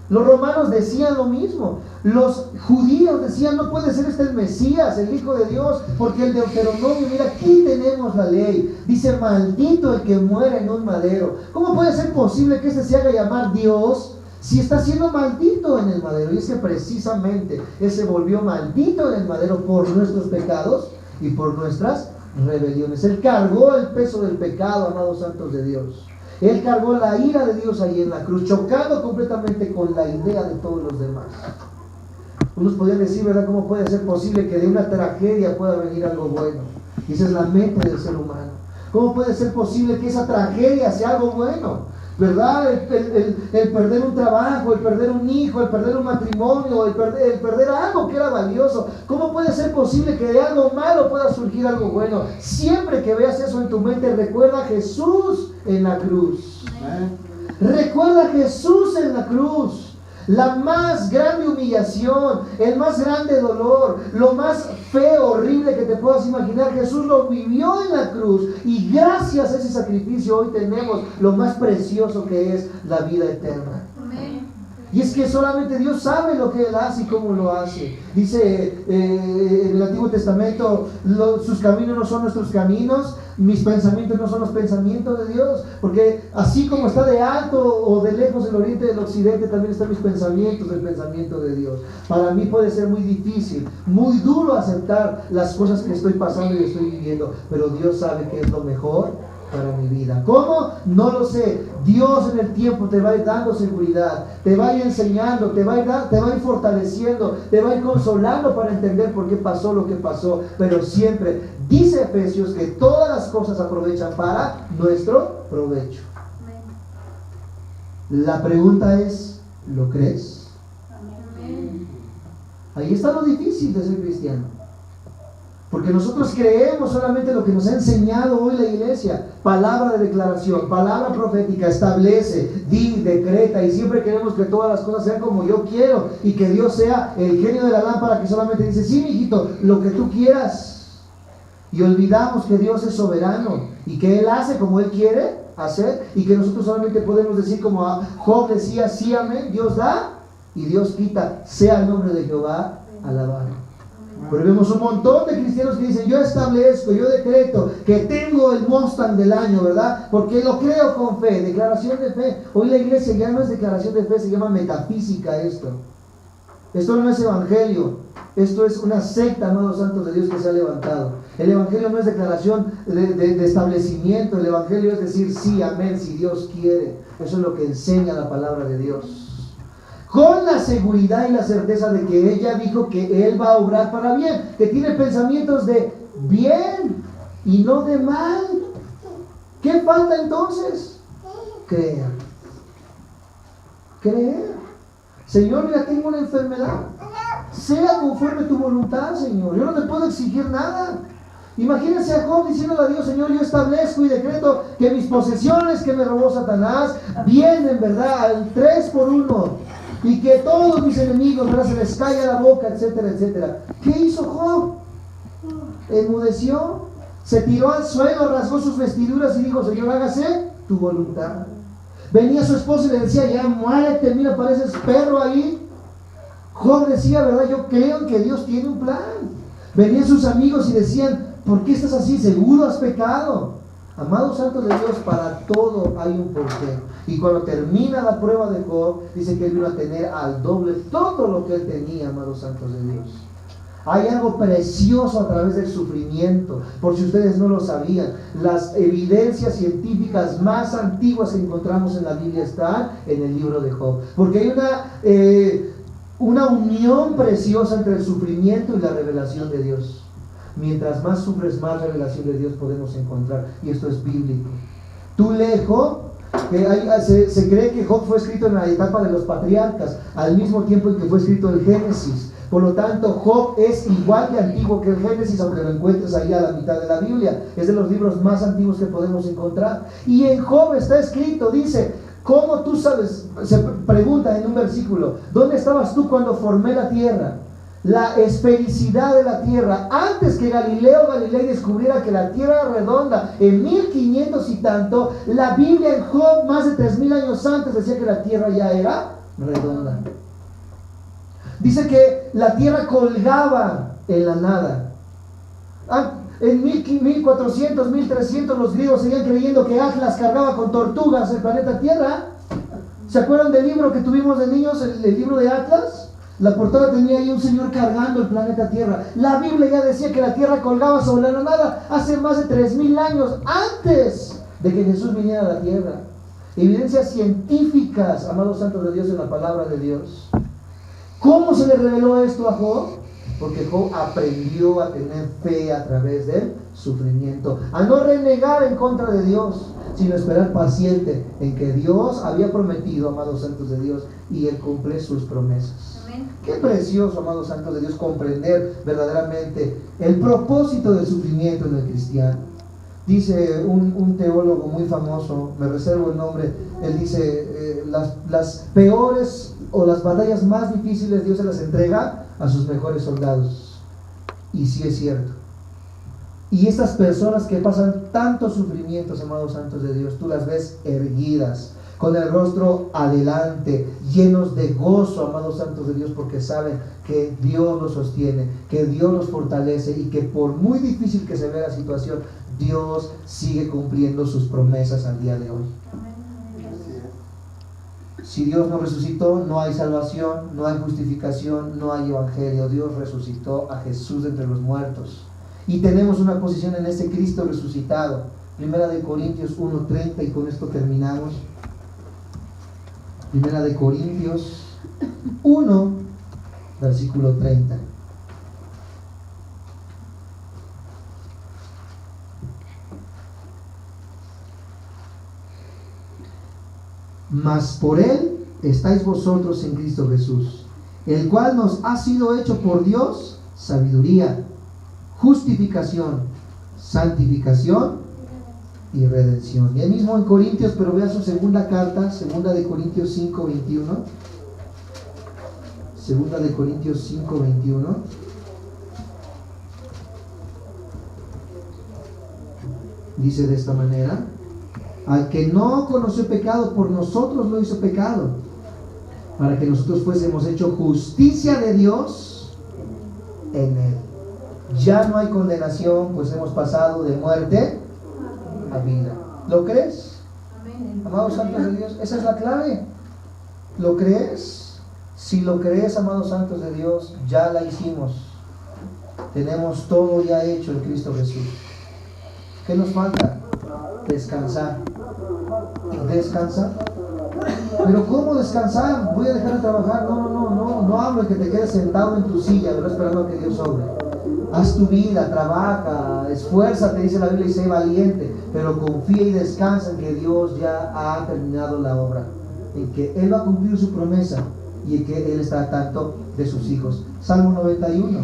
Los romanos decían lo mismo. Los judíos decían, no puede ser este el Mesías, el Hijo de Dios, porque el Deuteronomio, mira, aquí tenemos la ley. Dice, maldito el que muere en un madero. ¿Cómo puede ser posible que este se haga llamar Dios si está siendo maldito en el madero? Y es que precisamente Él se volvió maldito en el madero por nuestros pecados y por nuestras rebeliones. Él cargó el peso del pecado, amados santos de Dios. Él cargó la ira de Dios allí en la cruz, chocando completamente con la idea de todos los demás. Unos podrían decir, ¿verdad?, ¿cómo puede ser posible que de una tragedia pueda venir algo bueno? Y esa es la mente del ser humano. ¿Cómo puede ser posible que esa tragedia sea algo bueno? ¿Verdad? El perder un trabajo, el perder un hijo, el perder un matrimonio, el perder algo que era valioso. ¿Cómo puede ser posible que de algo malo pueda surgir algo bueno? Siempre que veas eso en tu mente, recuerda a Jesús en la cruz. Recuerda a Jesús en la cruz. La más grande humillación, el más grande dolor, lo más feo, horrible que te puedas imaginar, Jesús lo vivió en la cruz. Y gracias a ese sacrificio hoy tenemos lo más precioso que es la vida eterna. Amén. Y es que solamente Dios sabe lo que Él hace y cómo lo hace. Dice en el Antiguo Testamento, sus caminos no son nuestros caminos, mis pensamientos no son los pensamientos de Dios. Porque así como está de alto o de lejos el oriente del occidente, también están mis pensamientos, el pensamiento de Dios. Para mí puede ser muy difícil, muy duro aceptar las cosas que estoy pasando y estoy viviendo, pero Dios sabe que es lo mejor para mi vida. ¿Cómo? No lo sé. Dios en el tiempo te va a ir dando seguridad, te va a ir enseñando, te va a ir fortaleciendo, te va a ir consolando para entender por qué pasó lo que pasó. Pero siempre dice Efesios que todas las cosas aprovechan para nuestro provecho. La pregunta es, ¿lo crees? Ahí está lo difícil de ser cristiano. Porque nosotros creemos solamente lo que nos ha enseñado hoy la iglesia. Palabra de declaración, palabra profética, establece, di, decreta, y siempre queremos que todas las cosas sean como yo quiero, y que Dios sea el genio de la lámpara que solamente dice, sí, mijito, lo que tú quieras. Y olvidamos que Dios es soberano y que Él hace como Él quiere hacer, y que nosotros solamente podemos decir como Job decía, sí, amén, Dios da y Dios quita, sea el nombre de Jehová alabado. Pero vemos un montón de cristianos que dicen, yo establezco, yo decreto que tengo el Mustang del año, ¿verdad? Porque lo creo con fe, declaración de fe. Hoy la iglesia ya no es declaración de fe, se llama metafísica esto. Esto no es evangelio, esto es una secta, amados santos de Dios, que se ha levantado. El evangelio no es declaración de establecimiento, el evangelio es decir sí, amén, si Dios quiere. Eso es lo que enseña la palabra de Dios. Con la seguridad y la certeza de que ella dijo que Él va a obrar para bien, que tiene pensamientos de bien y no de mal. ¿Qué falta entonces? Creer. Creer. Señor, mira, tengo una enfermedad. Sea conforme tu voluntad, Señor. Yo no te puedo exigir nada. Imagínense a Job diciéndole a Dios, Señor, yo establezco y decreto que mis posesiones que me robó Satanás vienen, ¿verdad?, al 3 por 1. Y que todos mis enemigos, ¿verdad?, se les caiga la boca, etcétera, etcétera. ¿Qué hizo Job? Enmudeció, se tiró al suelo, rasgó sus vestiduras y dijo, Señor, hágase tu voluntad. Venía su esposa y le decía, ya muérete, mira, pareces perro ahí. Job decía, ¿verdad? Yo creo que Dios tiene un plan. Venían sus amigos y decían, ¿por qué estás así? Seguro has pecado. Amados santos de Dios, para todo hay un porqué. Y cuando termina la prueba de Job, dice que él vino a tener al doble todo lo que él tenía, amados santos de Dios. Hay algo precioso a través del sufrimiento. Por si ustedes no lo sabían, las evidencias científicas más antiguas que encontramos en la Biblia están en el libro de Job. Porque hay una unión preciosa entre el sufrimiento y la revelación de Dios. Mientras más sufres, más revelación de Dios podemos encontrar. Y esto es bíblico. Tú lees Job, se cree que Job fue escrito en la etapa de los patriarcas, al mismo tiempo en que fue escrito el Génesis. Por lo tanto, Job es igual de antiguo que el Génesis, aunque lo encuentres ahí a la mitad de la Biblia. Es de los libros más antiguos que podemos encontrar. Y en Job está escrito, dice, ¿cómo tú sabes? Se pregunta en un versículo, ¿dónde estabas tú cuando formé la tierra? La esfericidad de la tierra, antes que Galileo Galilei descubriera que la tierra era redonda, en 1500 y tanto, la Biblia en Job, más de 3000 años antes, decía que la tierra ya era redonda. Dice que la tierra colgaba en la nada. En 1400, 1300 los griegos seguían creyendo que Atlas cargaba con tortugas el planeta Tierra. ¿Se acuerdan del libro que tuvimos de niños, el libro de Atlas? La portada tenía ahí un señor cargando el planeta Tierra. La Biblia ya decía que la Tierra colgaba sobre la nada hace más de 3000 años antes de que Jesús viniera a la Tierra. Evidencias científicas, amados santos de Dios, en la palabra de Dios. ¿Cómo se le reveló esto a Job? Porque Job aprendió a tener fe a través del sufrimiento, a no renegar en contra de Dios, sino esperar paciente en que Dios había prometido, amados santos de Dios, y Él cumple sus promesas. Amén. Qué precioso, amados santos de Dios, comprender verdaderamente el propósito del sufrimiento en el cristiano. Dice un teólogo muy famoso, me reservo el nombre, él dice, las peores o las batallas más difíciles Dios se las entrega a sus mejores soldados. Y sí es cierto. Y estas personas que pasan tantos sufrimientos, amados santos de Dios, tú las ves erguidas, con el rostro adelante, llenos de gozo, amados santos de Dios, porque saben que Dios los sostiene, que Dios los fortalece, y que por muy difícil que se vea la situación, Dios sigue cumpliendo sus promesas al día de hoy. Si Dios no resucitó, no hay salvación, no hay justificación, no hay evangelio. Dios resucitó a Jesús de entre los muertos. Y tenemos una posición en ese Cristo resucitado. Primera de Corintios 1:30, y con esto terminamos. Primera de Corintios 1, versículo 30. Mas por Él estáis vosotros en Cristo Jesús, el cual nos ha sido hecho por Dios sabiduría, justificación, santificación y redención. Y ahí mismo en Corintios, pero vea su segunda carta, segunda de Corintios 5:21. Segunda de Corintios 5:21. Dice de esta manera: al que no conoció pecado, por nosotros lo hizo pecado, para que nosotros fuésemos hecho justicia de Dios en él. Ya no hay condenación, pues hemos pasado de muerte a vida. ¿Lo crees? Amén. Amados santos de Dios, esa es la clave. ¿Lo crees? Si lo crees, amados santos de Dios, ya la hicimos. Tenemos todo ya hecho en Cristo Jesús. ¿Qué nos falta? Descansar. ¿Descansar? ¿Pero cómo descansar? Voy a dejar de trabajar. No hablo de que te quedes sentado en tu silla, pero esperando a que Dios obre. Haz tu vida, trabaja, esfuérzate, dice la Biblia, y sé valiente, pero confía y descansa en que Dios ya ha terminado la obra, en que Él va a cumplir su promesa y en que Él está al tanto de sus hijos. Salmo 91: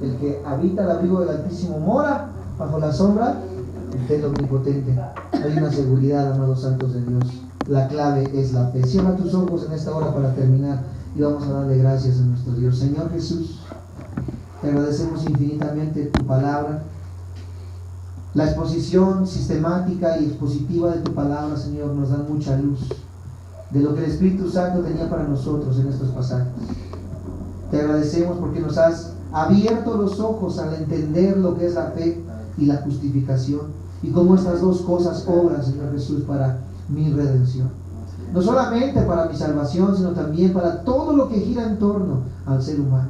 el que habita el abrigo del Altísimo mora bajo la sombra del Omnipotente. Hay una seguridad, amados santos de Dios. La clave es la fe. Cierra tus ojos en esta hora para terminar y vamos a darle gracias a nuestro Dios. Señor Jesús, te agradecemos infinitamente tu palabra. La exposición sistemática y expositiva de tu palabra, Señor, nos da mucha luz de lo que el Espíritu Santo tenía para nosotros en estos pasajes. Te agradecemos porque nos has abierto los ojos al entender lo que es la fe y la justificación, y cómo estas dos cosas obran, Señor Jesús, para mi redención. No solamente para mi salvación, sino también para todo lo que gira en torno al ser humano.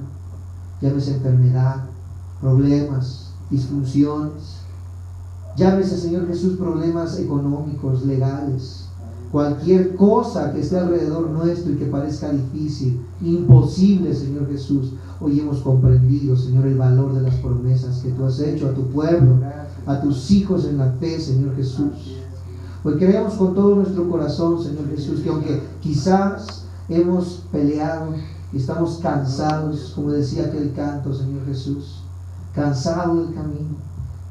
Llámese enfermedad, problemas, disfunciones. Llámese, Señor Jesús, problemas económicos, legales. Cualquier cosa que esté alrededor nuestro y que parezca difícil, imposible, Señor Jesús. Hoy hemos comprendido, Señor, el valor de las promesas que tú has hecho a tu pueblo, a tus hijos en la fe, Señor Jesús. Hoy creemos con todo nuestro corazón, Señor Jesús, que aunque quizás hemos peleado y estamos cansados, como decía aquel canto, Señor Jesús, cansado del camino,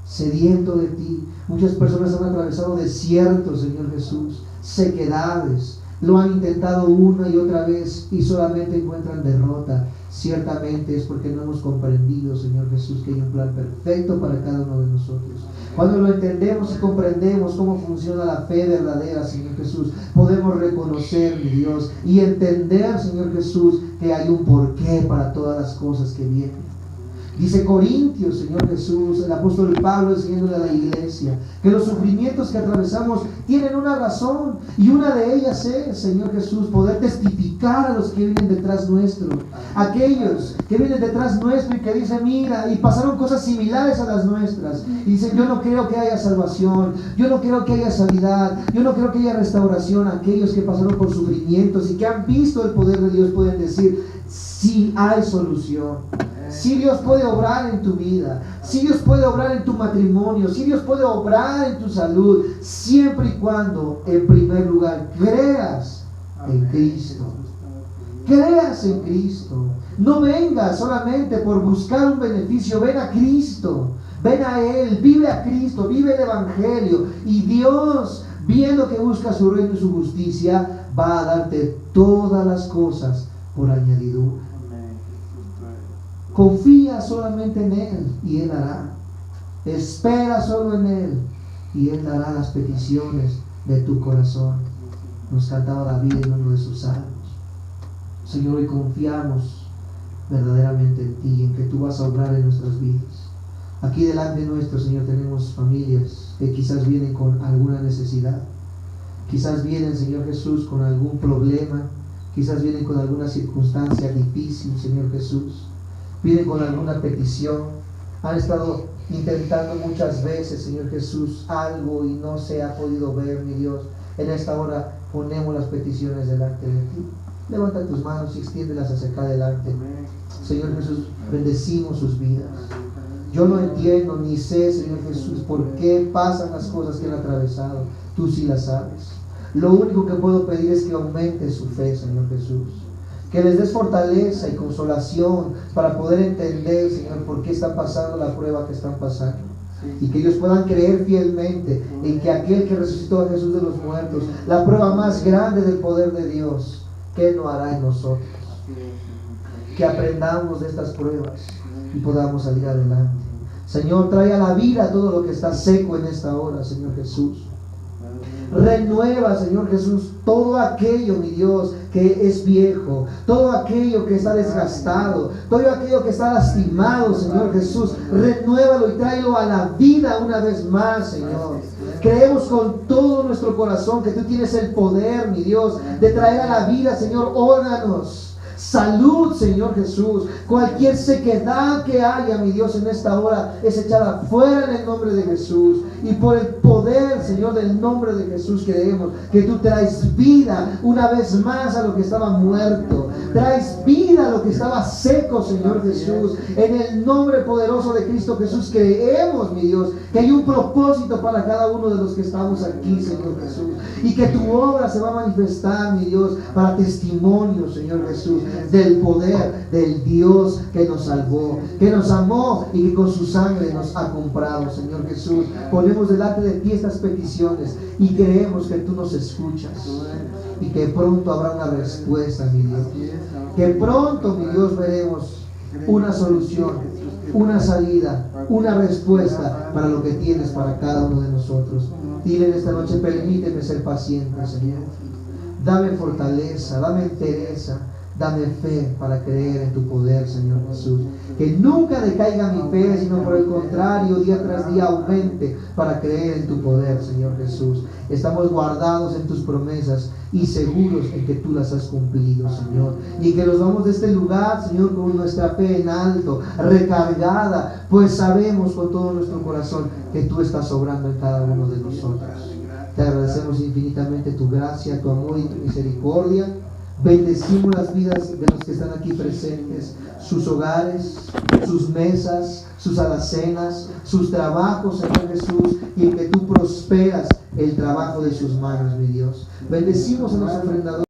sediento de ti. Muchas personas han atravesado desiertos, Señor Jesús, sequedades, lo han intentado una y otra vez y solamente encuentran derrota. Ciertamente es porque no hemos comprendido, Señor Jesús, que hay un plan perfecto para cada uno de nosotros. Cuando lo entendemos y comprendemos cómo funciona la fe verdadera, Señor Jesús, podemos reconocer, mi Dios, y entender, Señor Jesús, que hay un porqué para todas las cosas que vienen. Dice Corintios, Señor Jesús, el apóstol Pablo enseñándole a la iglesia que los sufrimientos que atravesamos tienen una razón, y una de ellas es, Señor Jesús, poder testificar a los que vienen detrás nuestro, aquellos que vienen detrás nuestro y que dicen, mira, y pasaron cosas similares a las nuestras, y dicen, yo no creo que haya salvación, yo no creo que haya sanidad, yo no creo que haya restauración. Aquellos que pasaron por sufrimientos y que han visto el poder de Dios pueden decir, sí hay solución. Si Dios puede obrar en tu vida, si Dios puede obrar en tu matrimonio, si Dios puede obrar en tu salud, siempre y cuando, en primer lugar, creas en Cristo. Creas en Cristo. No vengas solamente por buscar un beneficio, ven a Cristo, ven a Él, vive a Cristo, vive el Evangelio, y Dios, viendo que buscas su reino y su justicia, va a darte todas las cosas por añadidura. Confía solamente en Él y Él hará. Espera solo en Él y Él dará las peticiones de tu corazón. Nos cantaba David en uno de sus salmos. Señor, hoy confiamos verdaderamente en ti, en que tú vas a obrar en nuestras vidas. Aquí delante nuestro, Señor, tenemos familias que quizás vienen con alguna necesidad. Quizás vienen, Señor Jesús, con algún problema. Quizás vienen con alguna circunstancia difícil, Señor Jesús. Vienen con alguna petición, han estado intentando muchas veces, Señor Jesús, algo y no se ha podido ver, mi Dios. En esta hora ponemos las peticiones delante de ti. Levanta tus manos y extiéndelas hacia acá adelante. Señor Jesús, bendecimos sus vidas. Yo no entiendo ni sé, Señor Jesús, por qué pasan las cosas que han atravesado. Tú sí las sabes. Lo único que puedo pedir es que aumente su fe, Señor Jesús. Que les des fortaleza y consolación para poder entender, Señor, por qué están pasando la prueba que están pasando. Y que ellos puedan creer fielmente en que aquel que resucitó a Jesús de los muertos, la prueba más grande del poder de Dios, que Él no hará en nosotros. Que aprendamos de estas pruebas y podamos salir adelante. Señor, trae a la vida todo lo que está seco en esta hora, Señor Jesús. Renueva, Señor Jesús, todo aquello, mi Dios, que es viejo, todo aquello que está desgastado, todo aquello que está lastimado, Señor Jesús. Renuévalo y tráelo a la vida una vez más, Señor. Creemos con todo nuestro corazón que tú tienes el poder, mi Dios, de traer a la vida, Señor, órganos. Salud, Señor Jesús. Cualquier sequedad que haya, mi Dios, en esta hora es echada fuera en el nombre de Jesús. Y por el poder, Señor, del nombre de Jesús, creemos que tú traes vida una vez más a lo que estaba muerto. Traes vida a lo que estaba seco, Señor Jesús. En el nombre poderoso de Cristo Jesús creemos, mi Dios, que hay un propósito para cada uno de los que estamos aquí, Señor Jesús. Y que tu obra se va a manifestar, mi Dios, para testimonio, Señor Jesús, del poder del Dios que nos salvó, que nos amó y que con su sangre nos ha comprado, Señor Jesús. Ponemos delante de ti estas peticiones y creemos que tú nos escuchas y que pronto habrá una respuesta, mi Dios. Que pronto, mi Dios, veremos una solución, una salida, una respuesta para lo que tienes para cada uno de nosotros. Dile en esta noche: permíteme ser paciente, Señor. Dame fortaleza, dame entereza, dame fe para creer en tu poder, Señor Jesús. Que nunca decaiga mi fe, sino por el contrario, día tras día aumente para creer en tu poder, Señor Jesús. Estamos guardados en tus promesas y seguros en que tú las has cumplido, Señor. Y que nos vamos de este lugar, Señor, con nuestra fe en alto, recargada, pues sabemos con todo nuestro corazón que tú estás obrando en cada uno de nosotros. Te agradecemos infinitamente tu gracia, tu amor y tu misericordia. Bendecimos las vidas de los que están aquí presentes, sus hogares, sus mesas, sus alacenas, sus trabajos, Señor Jesús, y que tú prosperas el trabajo de sus manos, mi Dios. Bendecimos a los ofrendadores.